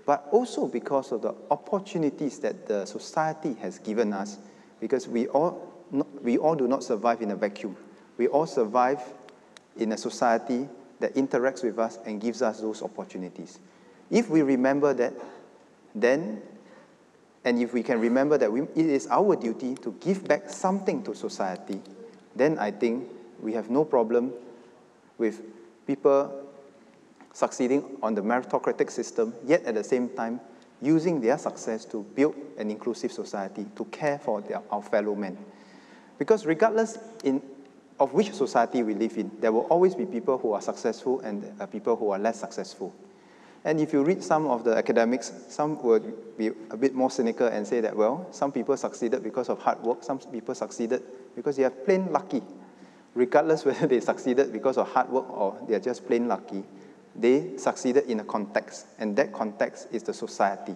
but also because of the opportunities that the society has given us, because we all do not survive in a vacuum. We all survive in a society that interacts with us and gives us those opportunities. If we remember that, then, and if we can remember that it is our duty to give back something to society, then I think we have no problem with people succeeding on the meritocratic system, yet at the same time using their success to build an inclusive society, to care for our fellow men. Because regardless of which society we live in, there will always be people who are successful and people who are less successful. And if you read some of the academics, some would be a bit more cynical and say that, well, some people succeeded because of hard work, some people succeeded because they are plain lucky. Regardless whether they succeeded because of hard work or they are just plain lucky, they succeeded in a context, and that context is the society.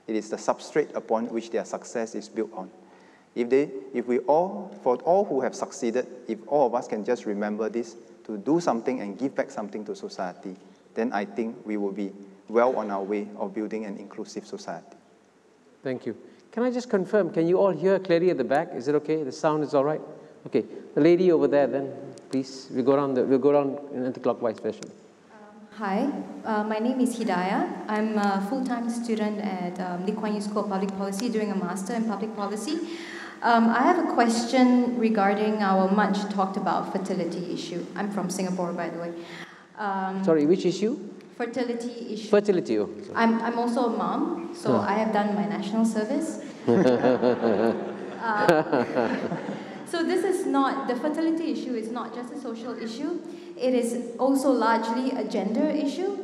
It is the substrate upon which their success is built on. For all who have succeeded, if all of us can just remember this, to do something and give back something to society, then I think we will be well on our way of building an inclusive society. Thank you. Can I just confirm, can you all hear clearly at the back? Is it okay? The sound is all right? Okay. The lady over there then, please. We'll go around in anti-clockwise fashion. Hi, my name is Hidayah. I'm a full-time student at Lee Kuan Yew School of Public Policy doing a Master in Public Policy. I have a question regarding our much talked about fertility issue. I'm from Singapore, by the way. Sorry, which issue? Fertility issue. Fertility. Oh, I'm also a mom, so I have done my national service. So this is not, the fertility issue is not just a social issue, it is also largely a gender issue.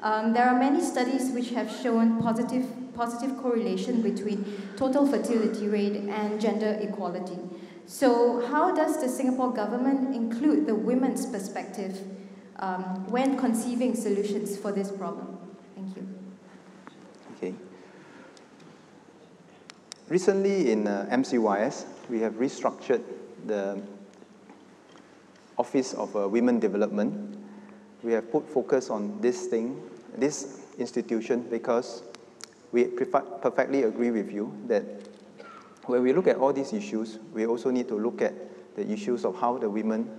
There are many studies which have shown positive correlation between total fertility rate and gender equality. So how does the Singapore government include the women's perspective when conceiving solutions for this problem? Thank you. Okay. Recently in MCYS, we have restructured the Office of Women Development. We have put focus on this institution, because we perfectly agree with you that when we look at all these issues, we also need to look at the issues of how the women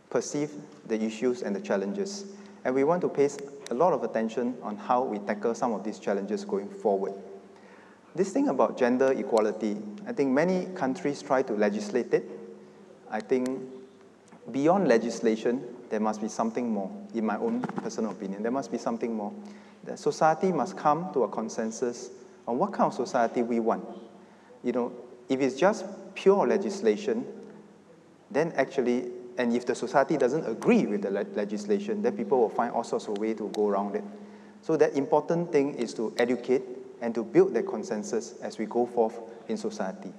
perceive the issues and the challenges. And we want to pay a lot of attention on how we tackle some of these challenges going forward. This thing about gender equality, I think many countries try to legislate it. I think beyond legislation, there must be something more, in my own personal opinion. There must be something more. The society must come to a consensus on what kind of society we want. You know, if it's just pure legislation, then actually, and if the society doesn't agree with the legislation, then people will find all sorts of ways to go around it. So the important thing is to educate and to build that consensus as we go forth in society.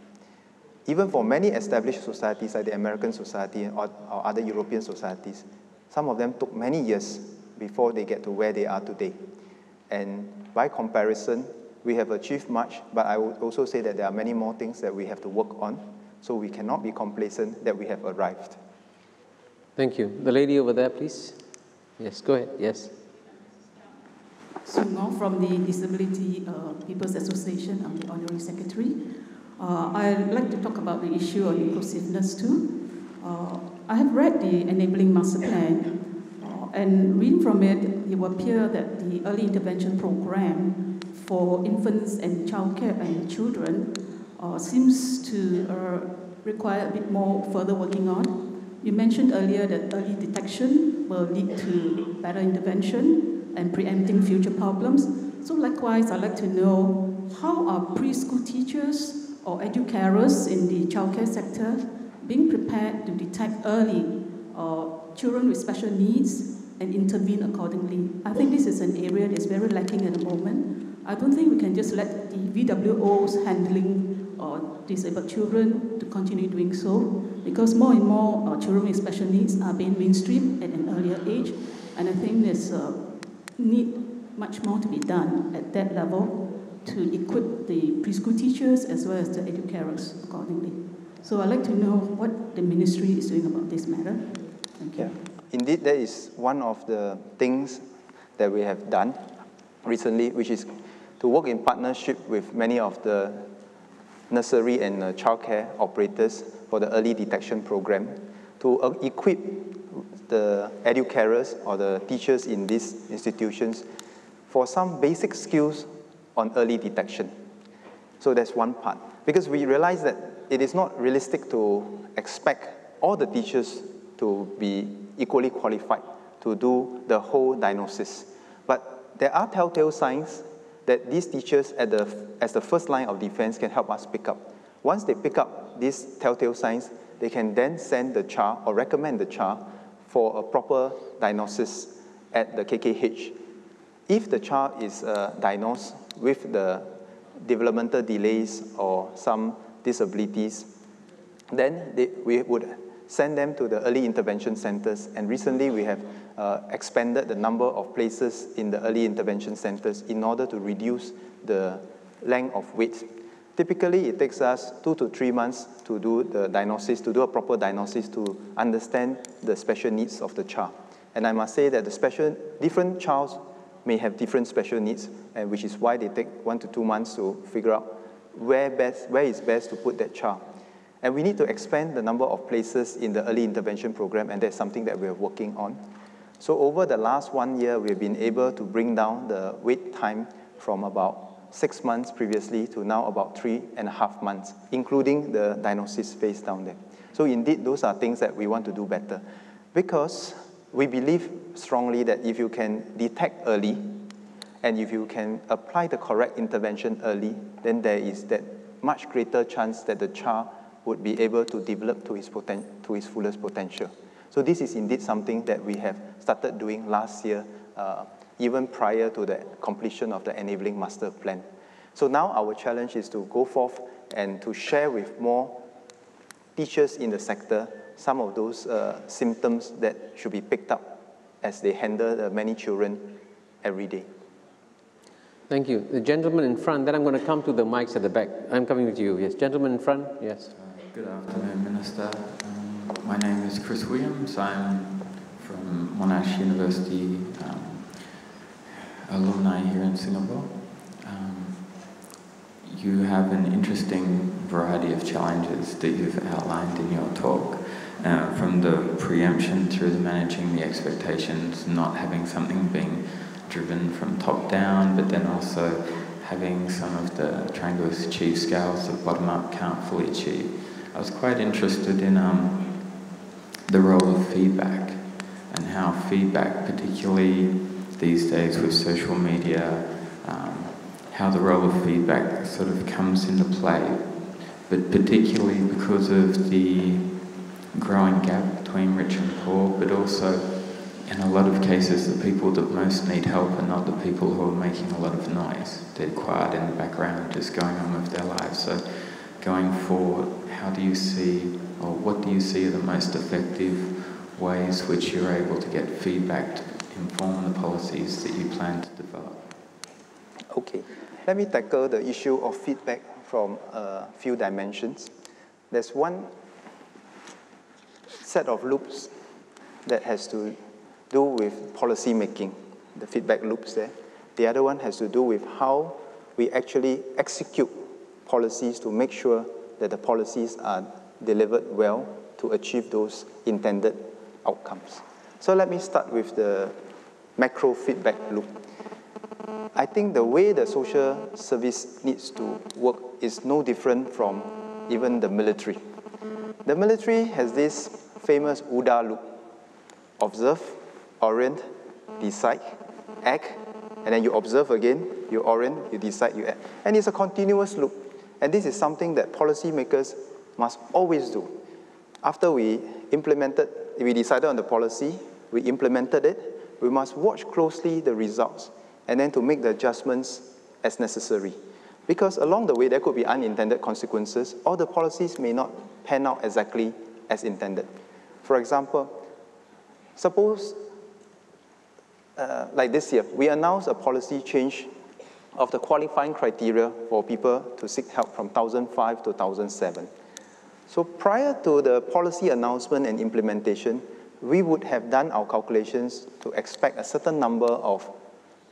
Even for many established societies like the American society or other European societies, some of them took many years before they get to where they are today. And by comparison, we have achieved much, but I would also say that there are many more things that we have to work on, so we cannot be complacent that we have arrived. Thank you. The lady over there, please. Yes, go ahead. Yes. Sung from the Disability People's Association. I'm the Honorary Secretary. I'd like to talk about the issue of inclusiveness too. I have read the Enabling Master Plan, and reading from it, it will appear that the early intervention program for infants and childcare and children seems to require a bit more further working on. You mentioned earlier that early detection will lead to better intervention and preempting future problems. So likewise, I'd like to know, how are preschool teachers or educarers in the childcare sector being prepared to detect early children with special needs and intervene accordingly? I think this is an area that's very lacking at the moment. I don't think we can just let the VWOs handling disabled children to continue doing so, because more and more children with special needs are being mainstreamed at an earlier age, and I think there's need much more to be done at that level to equip the preschool teachers as well as the educarers accordingly. So I'd like to know what the ministry is doing about this matter. Thank you. Yeah. Indeed, that is one of the things that we have done recently, which is to work in partnership with many of the nursery and childcare operators for the early detection program to equip the educarers or the teachers in these institutions for some basic skills on early detection. So that's one part. Because we realize that it is not realistic to expect all the teachers to be equally qualified to do the whole diagnosis. But there are telltale signs that these teachers as the first line of defense can help us pick up. Once they pick up these telltale signs, they can then send the child or recommend the child for a proper diagnosis at the KKH. If the child is diagnosed with the developmental delays or some disabilities, then we would send them to the early intervention centers. And recently we have expanded the number of places in the early intervention centers in order to reduce the length of wait. Typically, it takes us 2 to 3 months to do the diagnosis, to do a proper diagnosis, to understand the special needs of the child. And I must say that different childs may have different special needs, and which is why they take 1 to 2 months to figure out where is best to put that child. And we need to expand the number of places in the early intervention program, and that's something that we're working on. So over the last 1 year, we've been able to bring down the wait time from about 6 months previously to now about 3.5 months, including the diagnosis phase down there. So indeed, those are things that we want to do better, because we believe strongly that if you can detect early, and if you can apply the correct intervention early, then there is that much greater chance that the child would be able to develop to his fullest potential. So this is indeed something that we have started doing last year, even prior to the completion of the Enabling Master Plan. So now our challenge is to go forth and to share with more teachers in the sector some of those symptoms that should be picked up as they handle the many children every day. Thank you. The gentleman in front, then I'm going to come to the mics at the back. I'm coming with you. Yes, gentleman in front, yes. Good afternoon, Minister. My name is Chris Williams. I'm from Monash University, alumni here in Singapore. You have an interesting variety of challenges that you've outlined in your talk, from the preemption through the managing the expectations, not having something being driven from top down, but then also having some of the trying to achieve scales that bottom up can't fully achieve. I was quite interested in the role of feedback and how feedback, particularly these days with social media, how the role of feedback sort of comes into play, but particularly because of the growing gap between rich and poor, but also in a lot of cases the people that most need help are not the people who are making a lot of noise. They're quiet in the background, just going on with their lives. So going forward, how do you see, or what do you see are the most effective ways which you're able to get feedback to inform the policies that you plan to develop? Okay, let me tackle the issue of feedback from a few dimensions. There's one set of loops that has to do with policy making, the feedback loops there. The other one has to do with how we actually execute policies to make sure that the policies are delivered well to achieve those intended outcomes. So let me start with the macro feedback loop. I think the way the social service needs to work is no different from even the military. The military has this famous OODA loop: observe, orient, decide, act, and then you observe again, you orient, you decide, you act. And it's a continuous loop. And this is something that policymakers must always do. After we decided on the policy, we implemented it, we must watch closely the results, and then to make the adjustments as necessary. Because along the way, there could be unintended consequences, or the policies may not pan out exactly as intended. For example, suppose, like this year, we announced a policy change of the qualifying criteria for people to seek help from 2005 to 2007. So prior to the policy announcement and implementation, we would have done our calculations to expect a certain number of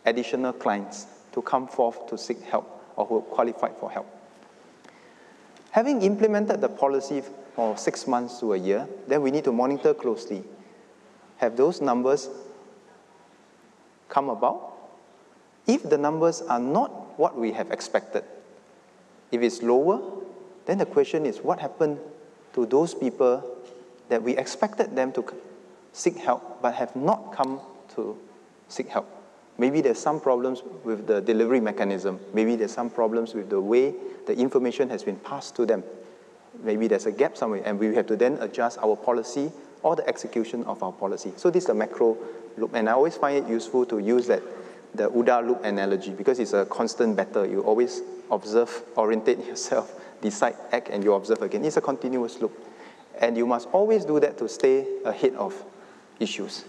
additional clients to come forth to seek help or who qualified for help. Having implemented the policy for 6 months to a year, then we need to monitor closely. Have those numbers come about? If the numbers are not what we have expected, if it's lower, then the question is, what happened to those people that we expected them to seek help but have not come to seek help? Maybe there's some problems with the delivery mechanism. Maybe there's some problems with the way the information has been passed to them. Maybe there's a gap somewhere, and we have to then adjust our policy or the execution of our policy. So this is a macro loop, and I always find it useful to use the OODA loop analogy, because it's a constant battle. You always observe, orientate yourself, decide, act, and you observe again. It's a continuous loop. And you must always do that to stay ahead of issues.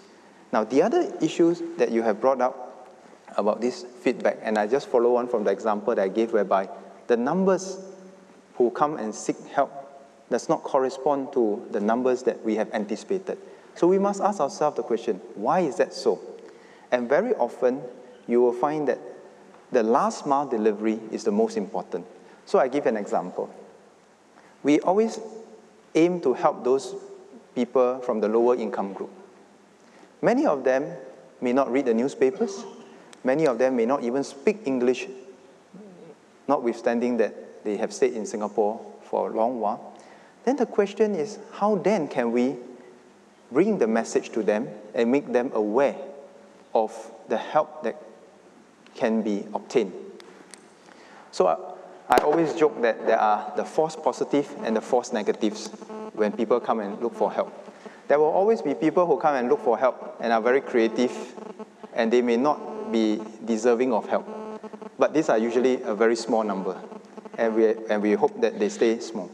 Now, the other issues that you have brought up about this feedback, and I just follow on from the example that I gave, whereby the numbers who come and seek help does not correspond to the numbers that we have anticipated. So we must ask ourselves the question, why is that so? And very often, you will find that the last mile delivery is the most important. So I give an example. We always aim to help those people from the lower income group. Many of them may not read the newspapers. Many of them may not even speak English notwithstanding that they have stayed in Singapore for a long while, then the question is, how then can we bring the message to them and make them aware of the help that can be obtained? So I always joke that there are the false positive and the false negatives when people come and look for help. There will always be people who come and look for help and are very creative, and they may not be deserving of help. But these are usually a very small number, and we hope that they stay small.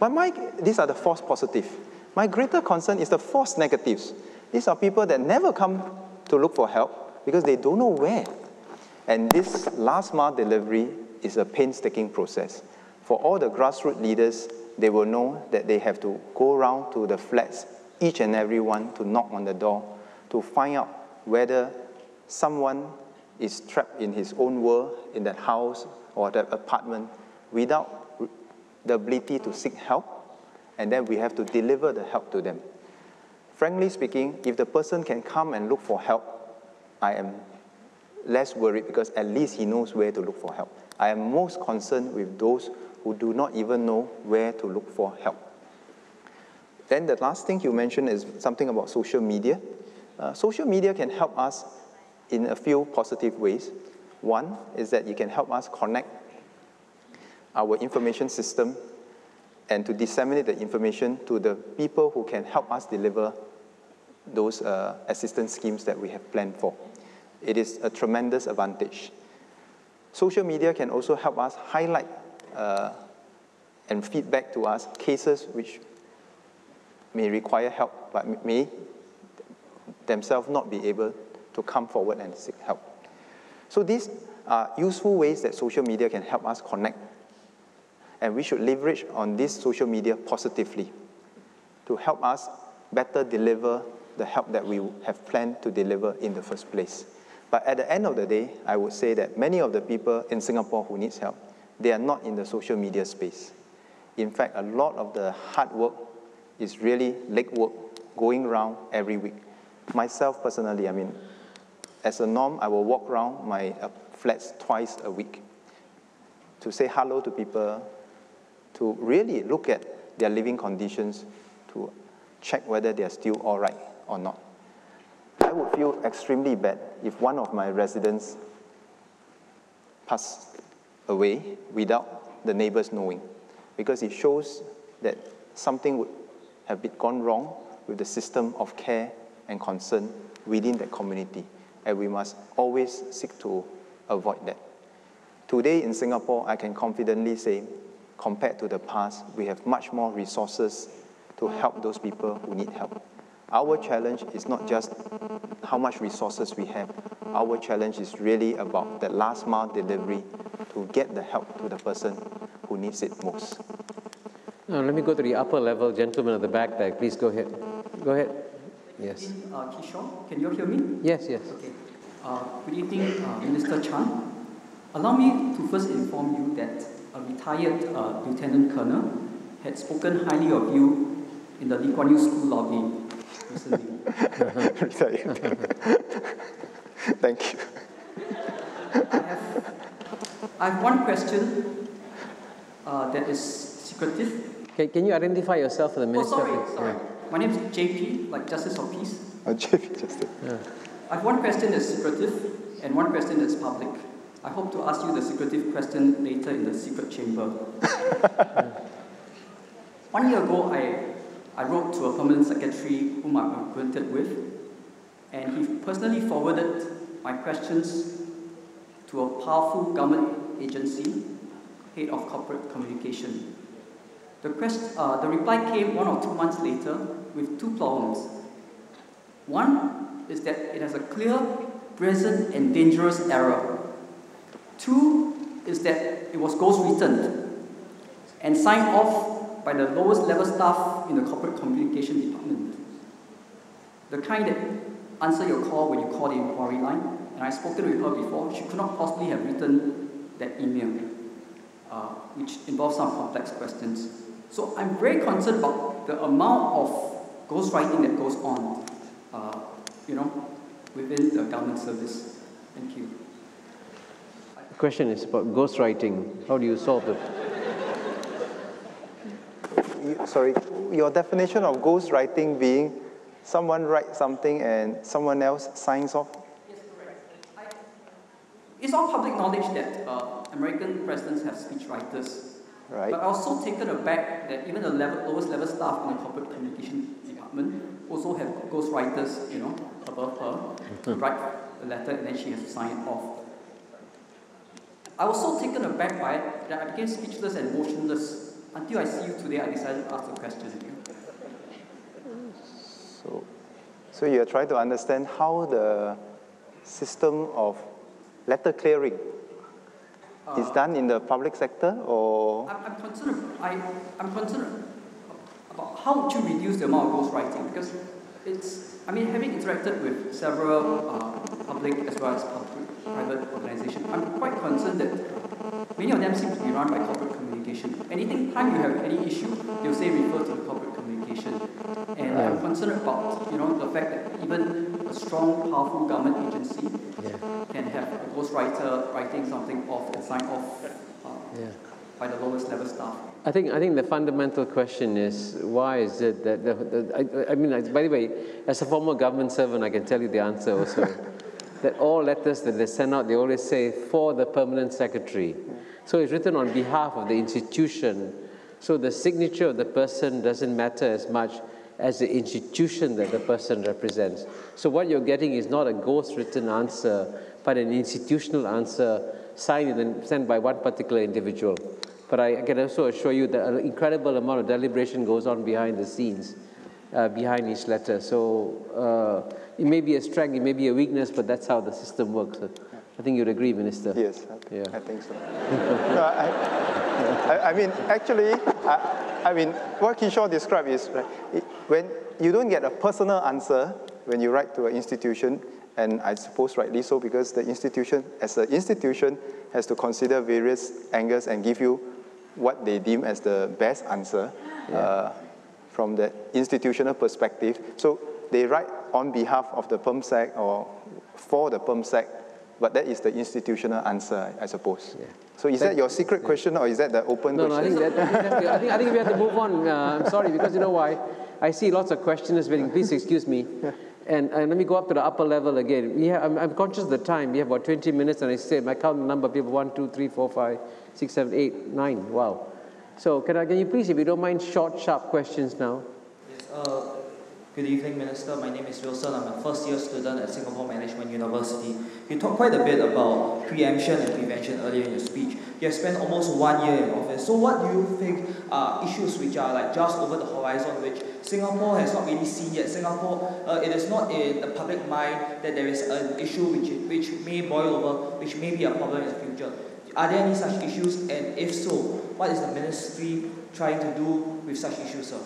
But these are the false positive. My greater concern is the false negatives. These are people that never come to look for help because they don't know where. And this last mile delivery is a painstaking process. For all the grassroots leaders, they will know that they have to go around to the flats, each and every one, to knock on the door, to find out whether someone is trapped in his own world, in that house or that apartment, without the ability to seek help, and then we have to deliver the help to them. Frankly speaking, if the person can come and look for help, I am less worried because at least he knows where to look for help. I am most concerned with those who do not even know where to look for help. Then the last thing you mentioned is something about social media. Social media can help us in a few positive ways. One is that it can help us connect our information system and to disseminate the information to the people who can help us deliver those assistance schemes that we have planned for. It is a tremendous advantage. Social media can also help us highlight and feedback to us cases which may require help, but may themselves not be able to come forward and seek help. So these are useful ways that social media can help us connect, and we should leverage on this social media positively to help us better deliver the help that we have planned to deliver in the first place. But at the end of the day, I would say that many of the people in Singapore who need help, they are not in the social media space. In fact, a lot of the hard work is really legwork going around every week. Myself personally, I mean, as a norm, I will walk around my flats twice a week to say hello to people, to really look at their living conditions, to check whether they are still all right or not. I would feel extremely bad if one of my residents passed away without the neighbors knowing, because it shows that something would have gone wrong with the system of care and concern within that community, and we must always seek to avoid that. Today in Singapore, I can confidently say, compared to the past, we have much more resources to help those people who need help. Our challenge is not just how much resources we have. Our challenge is really about the last mile delivery to get the help to the person who needs it most. Now, let me go to the upper level gentleman at the back there. Please go ahead. Go ahead. Yes. Kishore, can you hear me? Yes, yes. Okay. Good evening, Minister Chan. Allow me to first inform you that a retired Lieutenant Colonel had spoken highly of you in the Lee Kuan Yew School lobby recently. Thank you. I have one question that is secretive. Can you identify yourself for the minister? Oh, sorry. My name is JP, like Justice of Peace. JP, Justice. Yeah. I have one question that's secretive and one question that's public. I hope to ask you the secretive question later in the secret chamber. 1 year ago, I wrote to a permanent secretary whom I'm acquainted with, and he personally forwarded my questions to a powerful government agency, head of corporate communication. The reply came 1 or 2 months later with 2 problems. One is that it has a clear, present, and dangerous error. 2 is that it was ghostwritten and signed off by the lowest level staff in the corporate communication department. The kind that answer your call when you call the inquiry line, and I've spoken with her before, she could not possibly have written that email, which involves some complex questions. So I'm very concerned about the amount of ghostwriting that goes on, within the government service. Thank you. The question is about ghostwriting. How do you solve it? Sorry, your definition of ghostwriting being someone writes something and someone else signs off? Yes, correct. It's all public knowledge that American presidents have speechwriters. Right. But I was so taken aback that even the lowest level staff in the corporate communication department also have ghostwriters, you know, above her, to write a letter and then she has to sign it off. I was so taken aback by it that I became speechless and motionless. Until I see you today, I decided to ask the question again. So you're trying to understand how the system of letter clearing is done in the public sector, or? I'm concerned about how to reduce the amount of ghostwriting, because having interacted with several public as well as private organizations, I'm quite concerned that many of them seem to be run by corporate communication. Anytime you have any issue, they'll say refer to the corporate communication. And I'm concerned about, you know, the fact that even a strong, powerful government agency can have a ghostwriter writing something off and sign off by the lowest level staff. I think the fundamental question is, why is it that by the way, as a former government servant, I can tell you the answer also. That all letters that they send out, they always say, for the permanent secretary. So it's written on behalf of the institution. So the signature of the person doesn't matter as much as the institution that the person represents. So what you're getting is not a ghost-written answer, but an institutional answer signed and sent by one particular individual. But I can also assure you that an incredible amount of deliberation goes on behind the scenes, behind each letter. So it may be a strength, it may be a weakness, but that's how the system works. I think you'd agree, Minister. Yes, I think so. I mean, actually, what Kishore described is, when you don't get a personal answer when you write to an institution, and I suppose rightly so, because the institution, as an institution, has to consider various angles and give you what they deem as the best answer from the institutional perspective. So they write on behalf of the PERMSEC or for the PERMSEC, but that is the institutional answer, I suppose. Yeah. So is that your secret question, or is that the open question? No, I think we have to move on. I'm sorry, because you know why? I see lots of questioners waiting. Please excuse me. And let me go up to the upper level again. I'm conscious of the time. We have about 20 minutes, and I said, I count the number of people, 1, 2, 3, 4, 5, 6, 7, 8, 9. Wow. So can you please, if you don't mind, short, sharp questions now? Yes, good evening, Minister. My name is Wilson. I'm a first-year student at Singapore Management University. You talked quite a bit about preemption and prevention earlier in your speech. You have spent almost 1 year in office. So what do you think are issues which are like just over the horizon, which Singapore has not really seen yet? Singapore, it is not in the public mind that there is an issue which may boil over, which may be a problem in the future. Are there any such issues? And if so, what is the ministry trying to do with such issues, sir?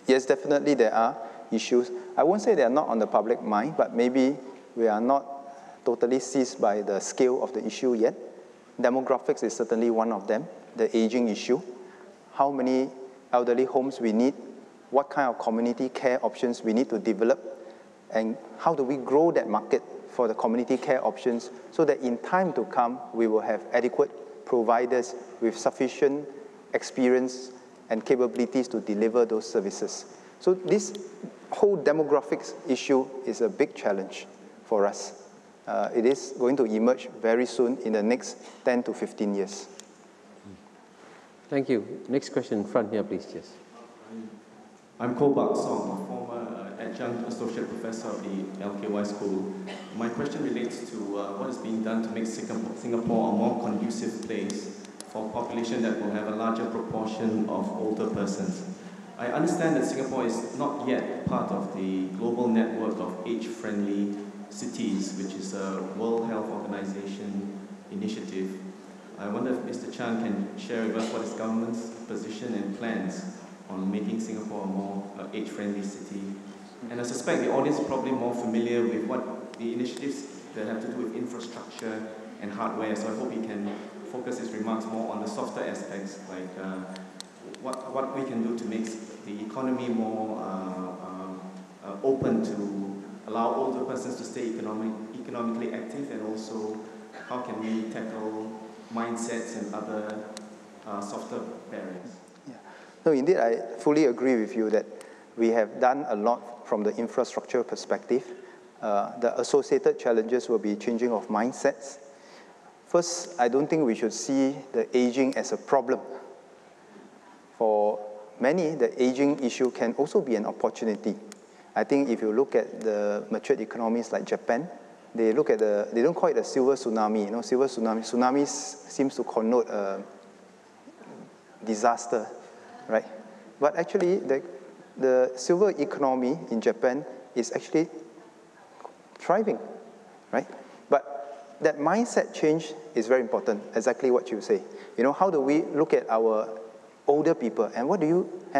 Yes, definitely there are issues. I won't say they are not on the public mind, but maybe we are not totally seized by the scale of the issue yet. Demographics is certainly one of them, the aging issue. How many elderly homes we need, what kind of community care options we need to develop, and how do we grow that market for the community care options so that in time to come, we will have adequate providers with sufficient experience and capabilities to deliver those services. So this whole demographics issue is a big challenge for us. It is going to emerge very soon in the next 10 to 15 years. Thank you. Next question in front here, please. Yes. I'm Ko Bak Song, a former adjunct associate professor of the LKY school. My question relates to what is being done to make Singapore a more conducive place for a population that will have a larger proportion of older persons. I understand that Singapore is not yet part of the global network of age-friendly cities, which is a World Health Organization initiative. I wonder if Mr. Chan can share with us what is government's position and plans on making Singapore a more age-friendly city. And I suspect the audience is probably more familiar with what the initiatives that have to do with infrastructure and hardware, so I hope he can focus his remarks more on the softer aspects, like what we can do to make the economy more open to allow older persons to stay economically active and also how can we tackle mindsets and other softer barriers? Yeah. No, indeed, I fully agree with you that we have done a lot from the infrastructure perspective. The associated challenges will be changing of mindsets. First, I don't think we should see the aging as a problem. For many, the aging issue can also be an opportunity. I think if you look at the matured economies like Japan, they look at they don't call it a silver tsunami. You know, silver tsunami. Tsunamis seems to connote a disaster, right? But actually, the silver economy in Japan is actually thriving, right? But that mindset change is very important, exactly what you say. You know, how do we look at our older people, and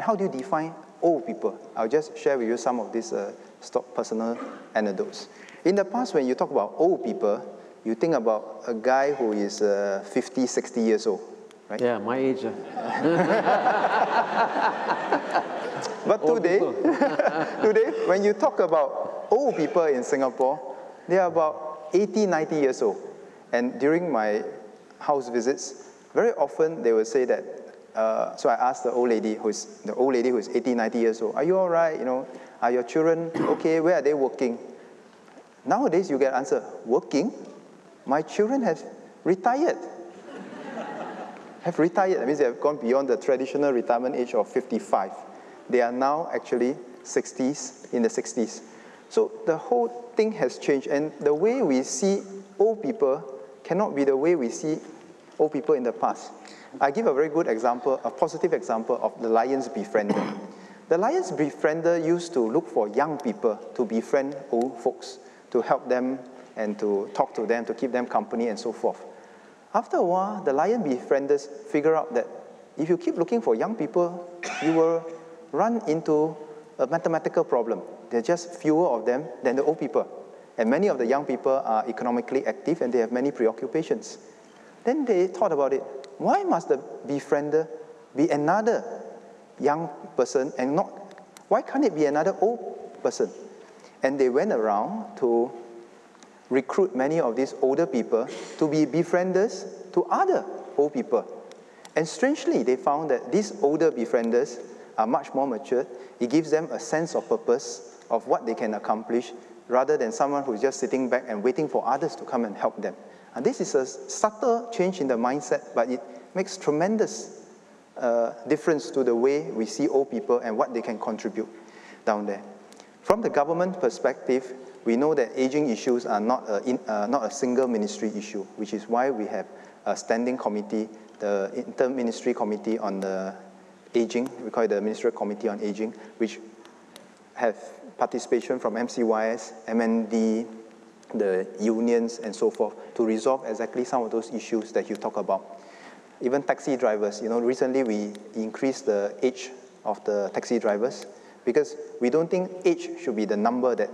how do you define old people? I'll just share with you some of these personal anecdotes. In the past, when you talk about old people, you think about a guy who is 50, 60 years old, right? Yeah, my age. But today, when you talk about old people in Singapore, they are about 80, 90 years old. And during my house visits, very often they will say that, so I asked the old lady who is 80, 90 years old, are you all right? You know, are your children okay? Where are they working? Nowadays, you get answer, working? My children have retired. That means they have gone beyond the traditional retirement age of 55. They are now actually in the 60s. So the whole thing has changed, and the way we see old people cannot be the way we see old people in the past. I give a very good example, a positive example of the Lions Befriender. The Lions Befriender used to look for young people to befriend old folks, to help them and to talk to them, to keep them company and so forth. After a while, the Lion Befrienders figure out that if you keep looking for young people, you will run into a mathematical problem. There are just fewer of them than the old people. And many of the young people are economically active and they have many preoccupations. Then they thought about it. Why must the befriender be another young person and why can't it be another old person? And they went around to recruit many of these older people to be befrienders to other old people. And strangely, they found that these older befrienders are much more mature. It gives them a sense of purpose of what they can accomplish rather than someone who's just sitting back and waiting for others to come and help them. And this is a subtle change in the mindset, but it makes tremendous difference to the way we see old people and what they can contribute down there. From the government perspective, we know that aging issues are not a single ministry issue, which is why we have a standing committee, the Inter-Ministry Committee on the Aging, we call it the Ministerial Committee on Aging, which have participation from MCYS, MND, the unions, and so forth, to resolve exactly some of those issues that you talk about. Even taxi drivers, you know, recently we increased the age of the taxi drivers because we don't think age should be the number that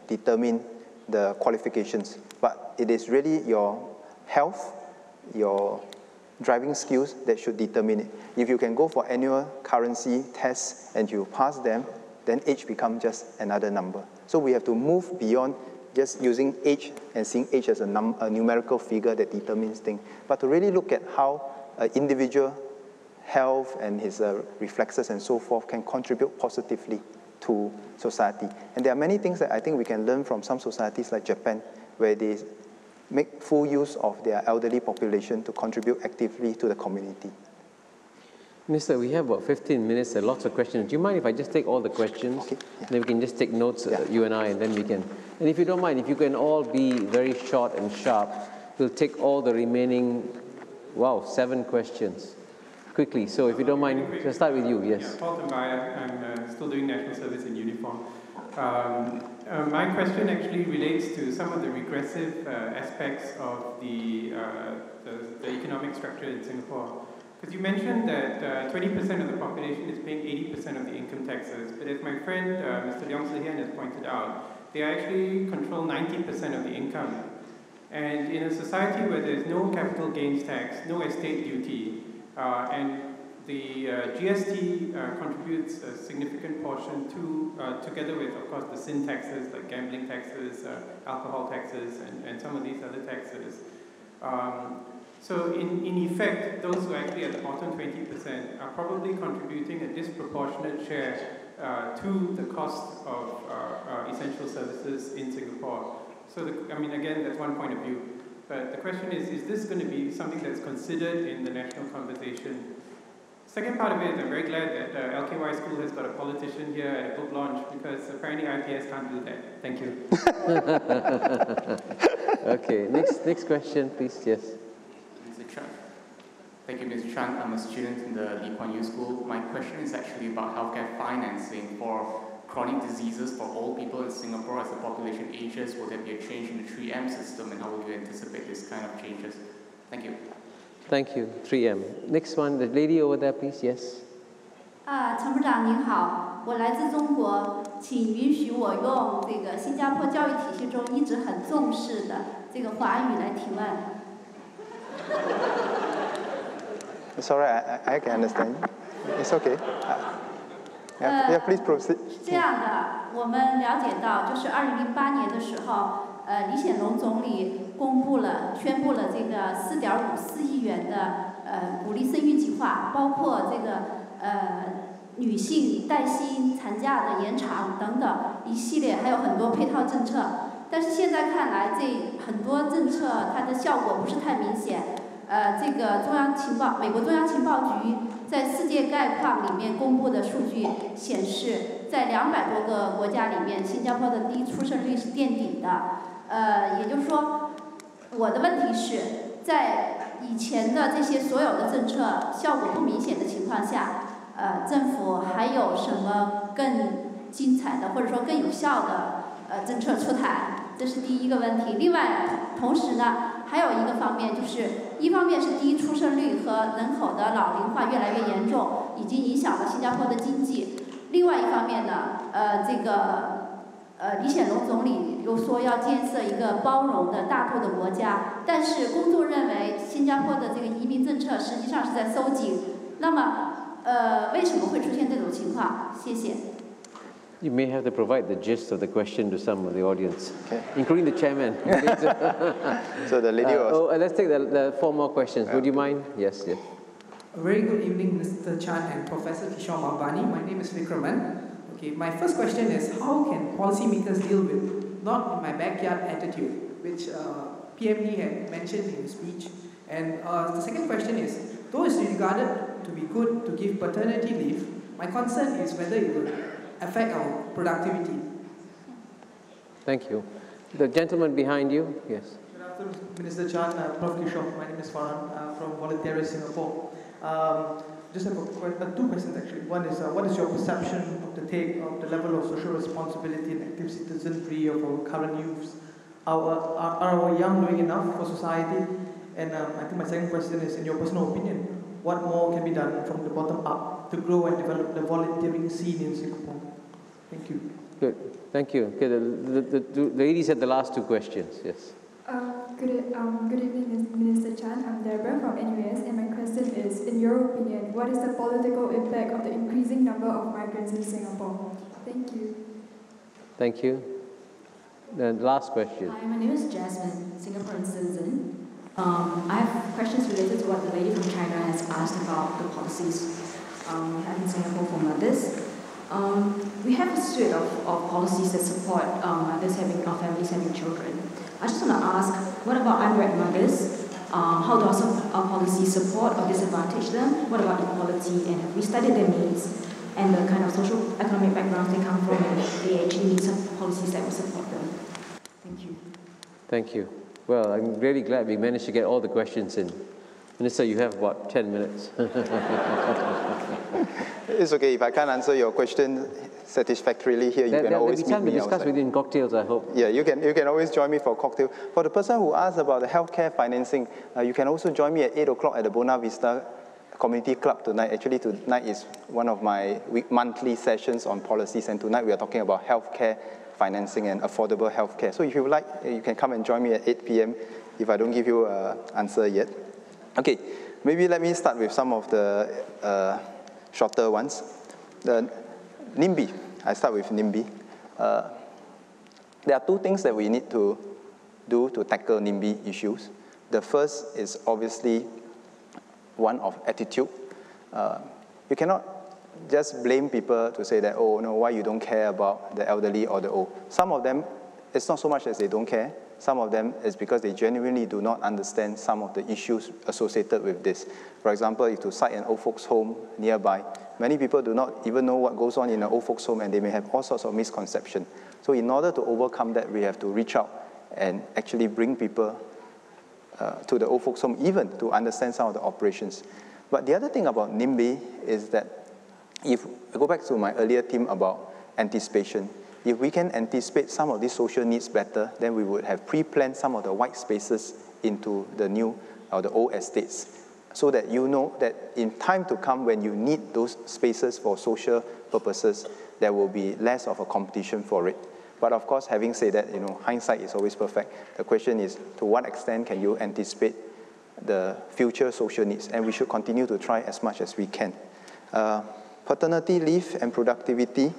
determine the qualifications, but it is really your health, your driving skills that should determine it. If you can go for annual currency tests and you pass them, then age becomes just another number. So we have to move beyond just using age and seeing age as a numerical figure that determines things, but to really look at how an individual health and his reflexes and so forth can contribute positively to society. And there are many things that I think we can learn from some societies like Japan, where they make full use of their elderly population to contribute actively to the community. Minister, we have about 15 minutes and lots of questions. Do you mind if I just take all the questions? Okay. Yeah. Then we can just take notes, Yeah. you and I, and then we can. And if you don't mind, if you can all be very short and sharp, we'll take all the remaining, 7 questions quickly. So if you don't mind, we'll start with you. Yes. Yeah, Paul Tambaya. I'm still doing national service in uniform. My question actually relates to some of the regressive aspects of the economic structure in Singapore. Because you mentioned that 20% of the population is paying 80% of the income taxes, but as my friend Mr. Leong Sihian has pointed out, they actually control 90% of the income. And in a society where there's no capital gains tax, no estate duty, and the GST contributes a significant portion to, together with, of course, the sin taxes like gambling taxes, alcohol taxes, and some of these other taxes. So in effect, those who are actually at the bottom 20% are probably contributing a disproportionate share to the cost of essential services in Singapore. So, I mean, again, that's one point of view. But the question is this going to be something that's considered in the national conversation? Second part of it, I'm very glad that LKY School has got a politician here at a book launch, because apparently IPS can't do that. Thank you. Okay, next question, please. Yes. Mr. Chan. Thank you, Mr. Chan. I'm a student in the Lee Kuan Yew School. My question is actually about healthcare financing for chronic diseases for old people in Singapore. As the population ages, will there be a change in the 3M system, and how will you anticipate this kind of changes? Thank you. Thank you, 3M. Next one, the lady over there, please. Yes. 陈部长您好，我来自中国，请允许我用这个新加坡教育体系中一直很重视的这个华语来提问。Sorry, I can understand. It's okay. Yeah, please proceed. 是这样的，我们了解到，就是2008年的时候，李显龙总理宣布了这个4.54亿元的鼓励生育计划，包括这个女性带薪产假的延长等等一系列，还有很多配套政策。但是现在看来，这很多政策它的效果不是太明显。这个美国中央情报局在世界概况里面公布的数据显示，在200多个国家里面，新加坡的低出生率是垫底的。也就是说，我的问题是，在以前的这些所有的政策效果不明显的情况下，政府还有什么更精彩的或者说更有效的政策出台？这是第一个问题。另外，同时呢，还有一个方面就是，一方面是低出生率和人口的老龄化越来越严重，已经影响了新加坡的经济。另外一方面呢，李显龙总理又说要建设一个包容的大度的国家，但是公众认为新加坡的这个移民政策实际上是在收紧。那么，为什么会出现这种情况？谢谢。You may have to provide the gist of the question to some of the audience, including the chairman. So the lady was... let's take the 4 more questions. Would you mind? Yes, yes. A very good evening, Mr. Chan and Professor Kishore Mahbubani. My name is Vikraman. Okay, my first question is, how can policymakers deal with not in my backyard attitude, which PMD had mentioned in his speech? And the second question is, though it's regarded to be good to give paternity leave, my concern is whether it will affect our productivity. Thank you. The gentleman behind you, yes. Good afternoon, Minister Chan, Prof. Kishore. My name is Farhan from Volunteer Singapore. Just have 2 questions actually. One is, what is your perception of the level of social responsibility and active citizenry of our current youths? Are our young doing enough for society? And I think my second question is, in your personal opinion, what more can be done from the bottom up to grow and develop the volunteering scene in Singapore? Thank you. Good, thank you. Okay, the ladies had the last 2 questions, yes. Good evening, Minister Chan. I'm Deborah from NUS, and my question is, in your opinion, what is the political impact of the increasing number of migrants in Singapore? Thank you. Thank you. The last question. Hi, my name is Jasmine, Singaporean citizen. I have questions related to what the lady from China has asked about the policies we have in Singapore for mothers. We have a suite of policies that support mothers our families having children. I just want to ask, what about unwed mothers? How do our policies support or disadvantage them? What about equality? And have we studied their needs and the kind of social economic backgrounds they come from, and they actually need some policies that will support them? Thank you. Thank you. Well, I'm really glad we managed to get all the questions in. Minister, you have about 10 minutes. It's okay. If I can't answer your question satisfactorily here, you can always meet me outside. There'll be time to discuss within cocktails, I hope. Yeah, you can always join me for cocktail. For the person who asked about the healthcare financing, you can also join me at 8 o'clock at the Buona Vista Community Club tonight. Actually, tonight is one of my monthly sessions on policies, and tonight we are talking about healthcare financing and affordable healthcare. So if you like, you can come and join me at 8 p.m. if I don't give you an answer yet. Okay, maybe let me start with some of the shorter ones. The NIMBY, I start with NIMBY. There are 2 things that we need to do to tackle NIMBY issues. The first is obviously one of attitude. You cannot just blame people to say that, oh, no, why you don't care about the elderly or the old. Some of them, it's not so much as they don't care. Some of them is because they genuinely do not understand some of the issues associated with this. For example, if to cite an old folks home nearby, many people do not even know what goes on in an old folks home, and they may have all sorts of misconceptions. So in order to overcome that, we have to reach out and actually bring people to the old folks home, even to understand some of the operations. But the other thing about NIMBY is that if I go back to my earlier theme about anticipation, if we can anticipate some of these social needs better, then we would have pre-planned some of the white spaces into the new or the old estates, so that you know that in time to come, when you need those spaces for social purposes, there will be less of a competition for it. But of course, having said that, you know, hindsight is always perfect. The question is, to what extent can you anticipate the future social needs? And we should continue to try as much as we can. Paternity leave and productivity.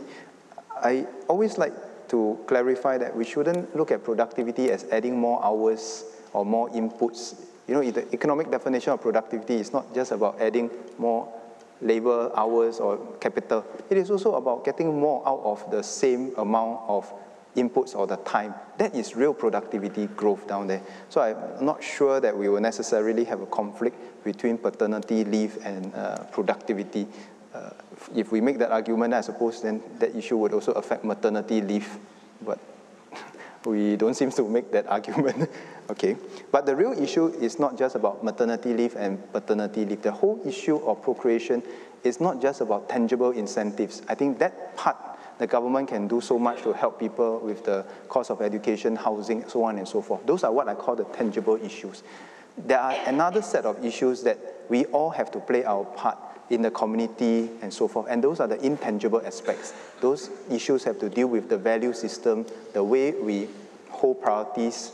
I always like to clarify that we shouldn't look at productivity as adding more hours or more inputs. You know, the economic definition of productivity is not just about adding more labor hours or capital. It is also about getting more out of the same amount of inputs or the time. That is real productivity growth down there. So I'm not sure that we will necessarily have a conflict between paternity leave and productivity. If we make that argument, I suppose then that issue would also affect maternity leave, but we don't seem to make that argument. Okay, but the real issue is not just about maternity leave and paternity leave. The whole issue of procreation is not just about tangible incentives. I think that part, the government can do so much to help people with the cost of education, housing, so on and so forth. Those are what I call the tangible issues. There are another set of issues that we all have to play our part in the community and so forth, and those are the intangible aspects. Those issues have to deal with the value system, the way we hold priorities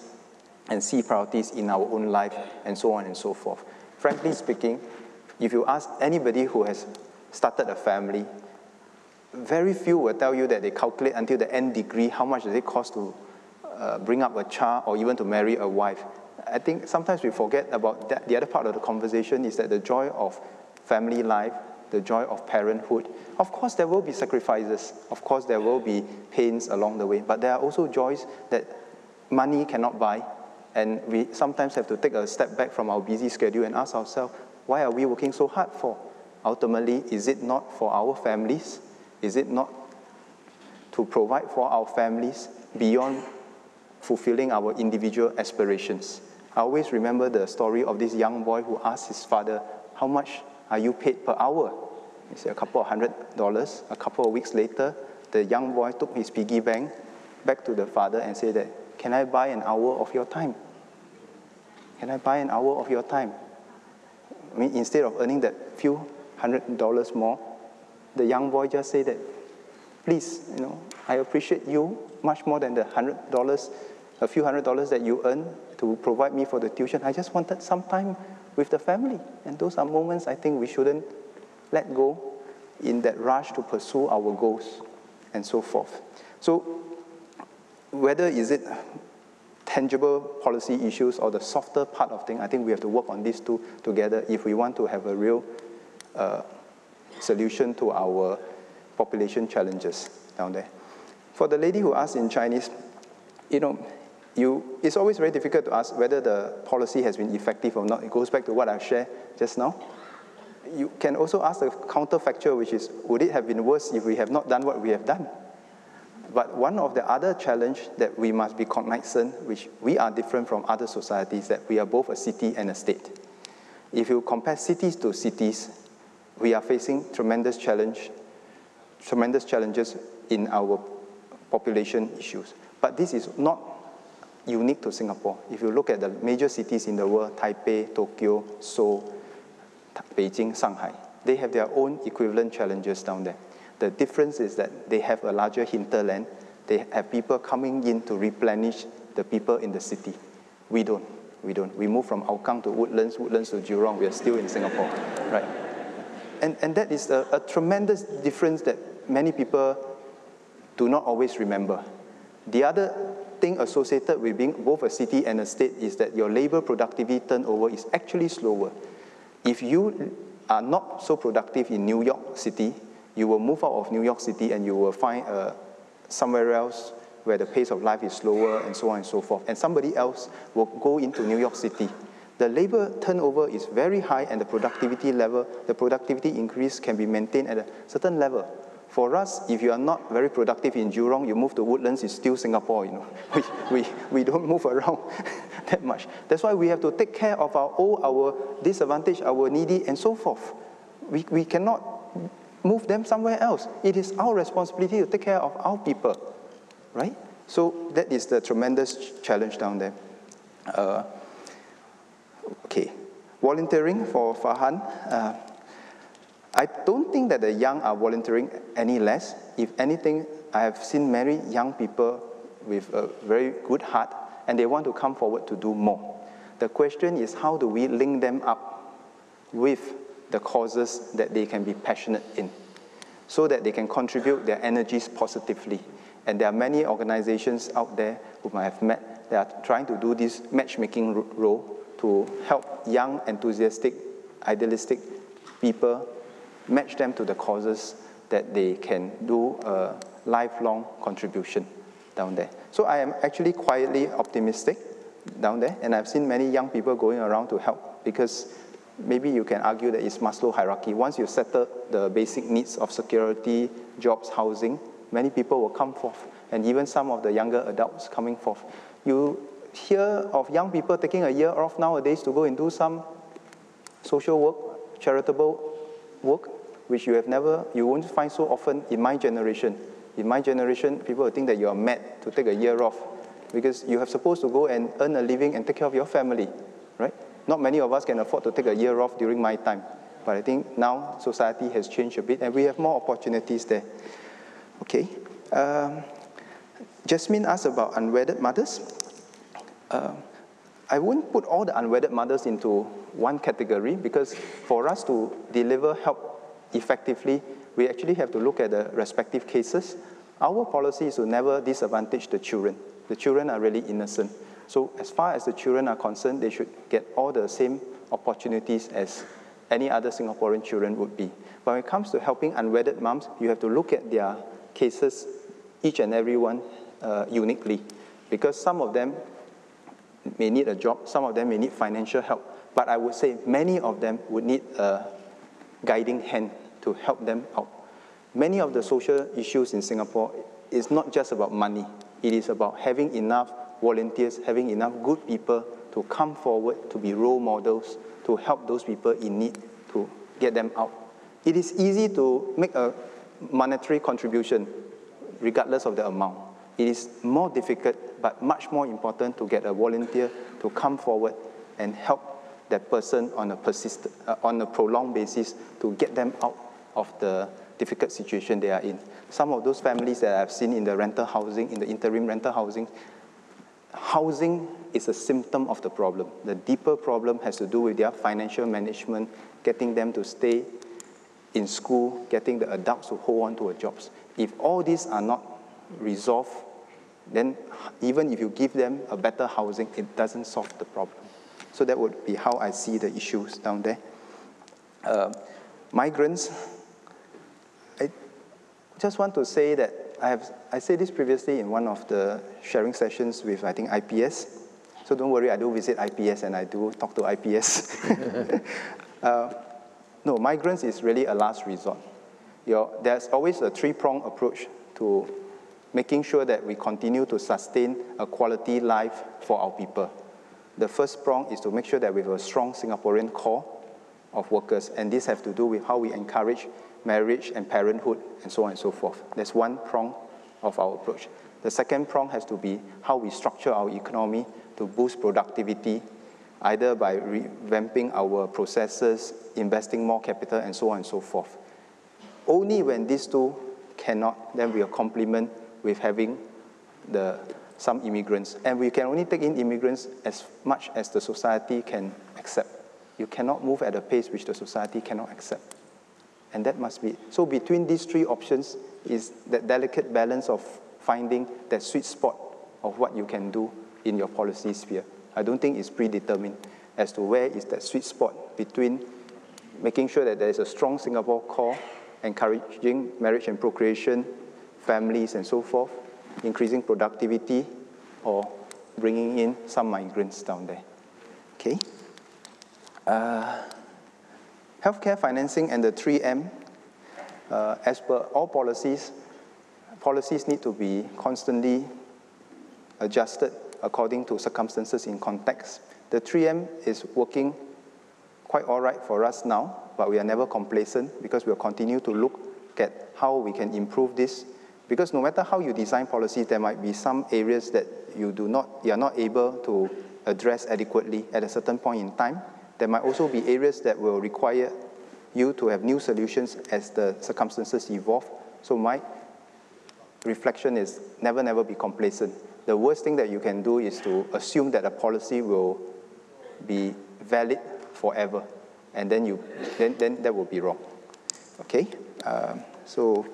and see priorities in our own life, and so on and so forth. Frankly speaking, if you ask anybody who has started a family, very few will tell you that they calculate until the nth degree how much does it cost to bring up a child or even to marry a wife. I think sometimes we forget about that. The other part of the conversation is that the joy of family life, the joy of parenthood. Of course, there will be sacrifices. Of course, there will be pains along the way. But there are also joys that money cannot buy. And we sometimes have to take a step back from our busy schedule and ask ourselves, why are we working so hard for? Ultimately, is it not for our families? Is it not to provide for our families beyond fulfilling our individual aspirations? I always remember the story of this young boy who asked his father, how much are you paid per hour? He said, a couple of $100. A couple of weeks later, the young boy took his piggy bank back to the father and said that, can I buy an hour of your time? Can I buy an hour of your time? I mean, instead of earning that few $100 more, the young boy just said that, please, you know, I appreciate you much more than the $100, a few $100 that you earn to provide me for the tuition. I just wanted some time with the family. And those are moments I think we shouldn't let go in that rush to pursue our goals and so forth. So whether is it tangible policy issues or the softer part of things, I think we have to work on these two together if we want to have a real solution to our population challenges down there. For the lady who asked in Chinese, you know, it's always very difficult to ask whether the policy has been effective or not. It goes back to what I shared just now. You can also ask the counterfactual, which is, would it have been worse if we have not done what we have done? But one of the other challenges that we must be cognizant, which we are different from other societies, that we are both a city and a state. If you compare cities to cities, we are facing tremendous challenges in our population issues. But this is not unique to Singapore. If you look at the major cities in the world, Taipei, Tokyo, Seoul, Beijing, Shanghai, they have their own equivalent challenges down there. The difference is that they have a larger hinterland. They have people coming in to replenish the people in the city. We don't. We move from Hougang to Woodlands, Woodlands to Jurong. We are still in Singapore, right? And that is a tremendous difference that many people do not always remember. The other thing associated with being both a city and a state is that your labor productivity turnover is actually slower. If you are not so productive in New York City, you will move out of New York City and you will find somewhere else where the pace of life is slower and so on and so forth. And somebody else will go into New York City. The labor turnover is very high and the productivity level, the productivity increase can be maintained at a certain level. For us, if you are not very productive in Jurong, you move to Woodlands, it's still Singapore, you know. We don't move around that much. That's why we have to take care of our disadvantaged, our needy, and so forth. We cannot move them somewhere else. It is our responsibility to take care of our people, right? So that is the tremendous challenge down there. Okay, volunteering for Farhan. I don't think that the young are volunteering any less. If anything, I have seen many young people with a very good heart, and they want to come forward to do more. The question is, how do we link them up with the causes that they can be passionate in, so that they can contribute their energies positively? And there are many organizations out there whom I have met that are trying to do this matchmaking role to help young, enthusiastic, idealistic people, match them to the causes that they can do a lifelong contribution down there. So I am actually quietly optimistic down there, and I've seen many young people going around to help, because maybe you can argue that it's Maslow hierarchy. Once you settle the basic needs of security, jobs, housing, many people will come forth, and even some of the younger adults coming forth. You hear of young people taking a year off nowadays to go and do some social work, charitable work, which you won't find so often in my generation. In my generation, people will think that you are mad to take a year off, because you are supposed to go and earn a living and take care of your family, right? Not many of us can afford to take a year off during my time, but I think now society has changed a bit and we have more opportunities there. Okay. Jasmine asked about unwedded mothers. I wouldn't put all the unwedded mothers into one category, because for us to deliver help effectively, we actually have to look at the respective cases. Our policy is to never disadvantage the children. The children are really innocent. So as far as the children are concerned, they should get all the same opportunities as any other Singaporean children would be. But when it comes to helping unwedded moms, you have to look at their cases, each and every one, uniquely, because some of them may need a job, some of them may need financial help, but I would say many of them would need a guiding hand to help them out. Many of the social issues in Singapore is not just about money. It is about having enough volunteers, having enough good people to come forward, to be role models, to help those people in need, to get them out. It is easy to make a monetary contribution, regardless of the amount. It is more difficult, but much more important to get a volunteer to come forward and help that person on a prolonged basis to get them out of the difficult situation they are in. Some of those families that I've seen in the rental housing, in the interim rental housing, housing is a symptom of the problem. The deeper problem has to do with their financial management, getting them to stay in school, getting the adults to hold on to their jobs. If all these are not resolved, then even if you give them a better housing, it doesn't solve the problem. So that would be how I see the issues down there. Migrants, I just want to say that I said this previously in one of the sharing sessions with, I think, IPS. So don't worry, I do visit IPS and I do talk to IPS. No, migrants is really a last resort. There's always a three-pronged approach to making sure that we continue to sustain a quality life for our people. The first prong is to make sure that we have a strong Singaporean core of workers, and this has to do with how we encourage marriage and parenthood and so on and so forth. That's one prong of our approach. The second prong has to be how we structure our economy to boost productivity, either by revamping our processes, investing more capital, and so on and so forth. Only when these two cannot, then we will complement with having some immigrants. And we can only take in immigrants as much as the society can accept. You cannot move at a pace which the society cannot accept. And that must be. So between these three options is that delicate balance of finding that sweet spot of what you can do in your policy sphere. I don't think it's predetermined as to where is that sweet spot between making sure that there is a strong Singapore core, encouraging marriage and procreation, families and so forth, increasing productivity, or bringing in some migrants down there. Okay. Healthcare financing and the 3M, as per all policies need to be constantly adjusted according to circumstances in context. The 3M is working quite all right for us now, but we are never complacent because we'll continue to look at how we can improve this. Because no matter how you design policies, there might be some areas that you are not able to address adequately at a certain point in time. There might also be areas that will require you to have new solutions as the circumstances evolve. So my reflection is never be complacent. The worst thing that you can do is to assume that a policy will be valid forever, and then that will be wrong. Okay, so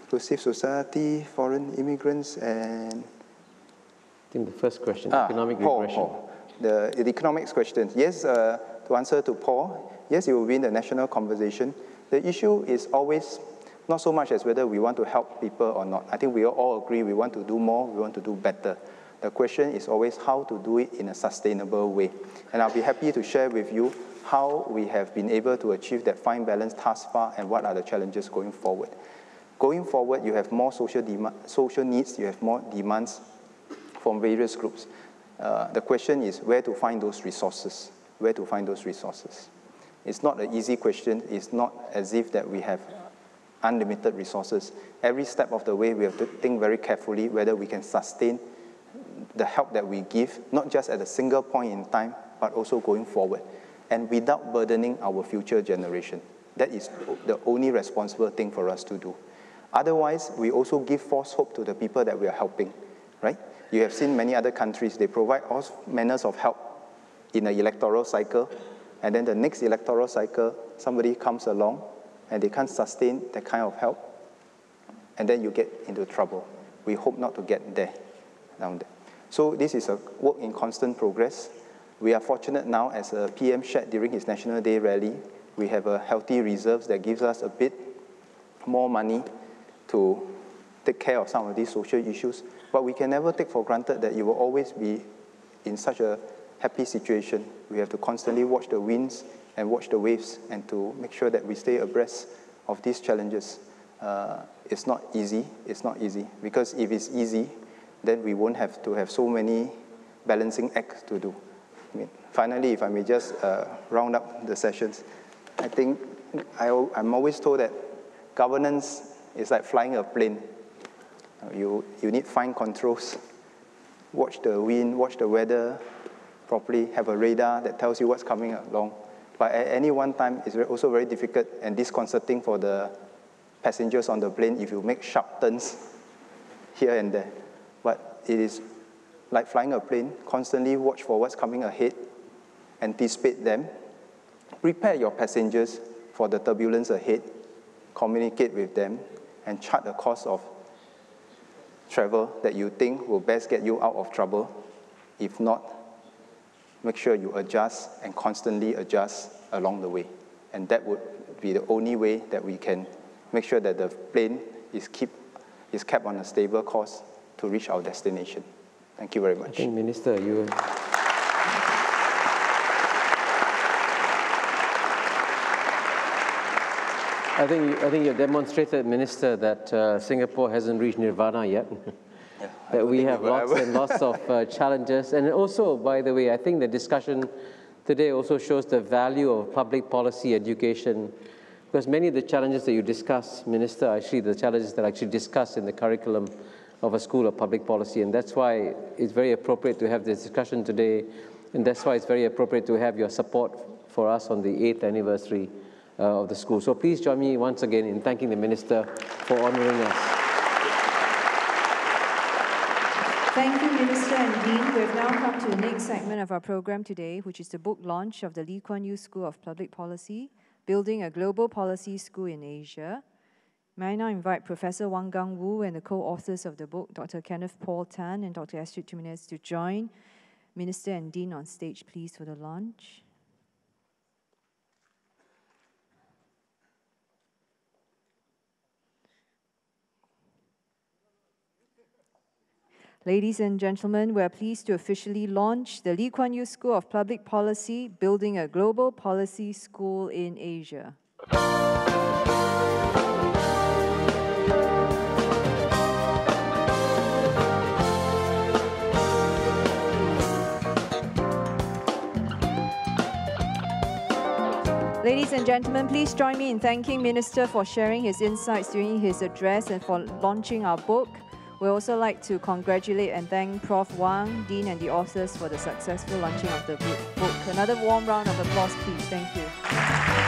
inclusive society, foreign immigrants, and I think the first question, economic regression. Paul. The economics question. Yes, to answer to Paul, yes, it will win the national conversation. The issue is always not so much as whether we want to help people or not. I think we all agree we want to do more, we want to do better. The question is always how to do it in a sustainable way. And I'll be happy to share with you how we have been able to achieve that fine balance thus far and what are the challenges going forward. Going forward, you have more social needs, you have more demands from various groups. The question is where to find those resources, where to find those resources. It's not an easy question. It's not as if that we have unlimited resources. Every step of the way, we have to think very carefully whether we can sustain the help that we give, not just at a single point in time, but also going forward, and without burdening our future generation. That is the only responsible thing for us to do. Otherwise, we also give false hope to the people that we are helping, right? You have seen many other countries, they provide all manners of help in an electoral cycle, and then the next electoral cycle, somebody comes along and they can't sustain that kind of help, and then you get into trouble. We hope not to get there, down there. So this is a work in constant progress. We are fortunate now, as a PM shared during his National Day rally, we have a healthy reserves that gives us a bit more money to take care of some of these social issues. But we can never take for granted that you will always be in such a happy situation. We have to constantly watch the winds and watch the waves and to make sure that we stay abreast of these challenges. It's not easy, because if it's easy, then we won't have to have so many balancing acts to do. I mean, finally, if I may just round up the sessions, I think I'm always told that governance is like flying a plane. You need fine controls, watch the wind, watch the weather properly, have a radar that tells you what's coming along. But at any one time, it's also very difficult and disconcerting for the passengers on the plane if you make sharp turns here and there. But it is like flying a plane, constantly watch for what's coming ahead, anticipate them, prepare your passengers for the turbulence ahead, communicate with them, and chart a course of travel that you think will best get you out of trouble. If not, make sure you adjust and constantly adjust along the way. And that would be the only way that we can make sure that the plane is kept on a stable course to reach our destination. Thank you very much. I think, Minister, you... I think you demonstrated, Minister, that Singapore hasn't reached nirvana yet. Yeah, that we have lots and lots of challenges. And also, by the way, I think the discussion today also shows the value of public policy education, because many of the challenges that you discuss, Minister, actually the challenges that are actually discussed in the curriculum of a School of Public Policy. And that's why it's very appropriate to have this discussion today. And that's why it's very appropriate to have your support for us on the 8th anniversary of the school. So please join me once again in thanking the Minister for honouring us. Thank you, Minister and Dean. We've now come to the next segment of our program today, which is the book launch of the Lee Kuan Yew School of Public Policy, Building a Global Policy School in Asia. May I now invite Professor Wang Gang Wu and the co-authors of the book, Dr. Kenneth Paul Tan and Dr. Astrid Jimenez, to join Minister and Dean on stage, please, for the launch. Ladies and gentlemen, we are pleased to officially launch the Lee Kuan Yew School of Public Policy, Building a Global Policy School in Asia. Ladies and gentlemen, please join me in thanking Minister for sharing his insights during his address and for launching our book. We'd also like to congratulate and thank Prof. Wang, Dean, and the authors for the successful launching of the book. Another warm round of applause, please. Thank you.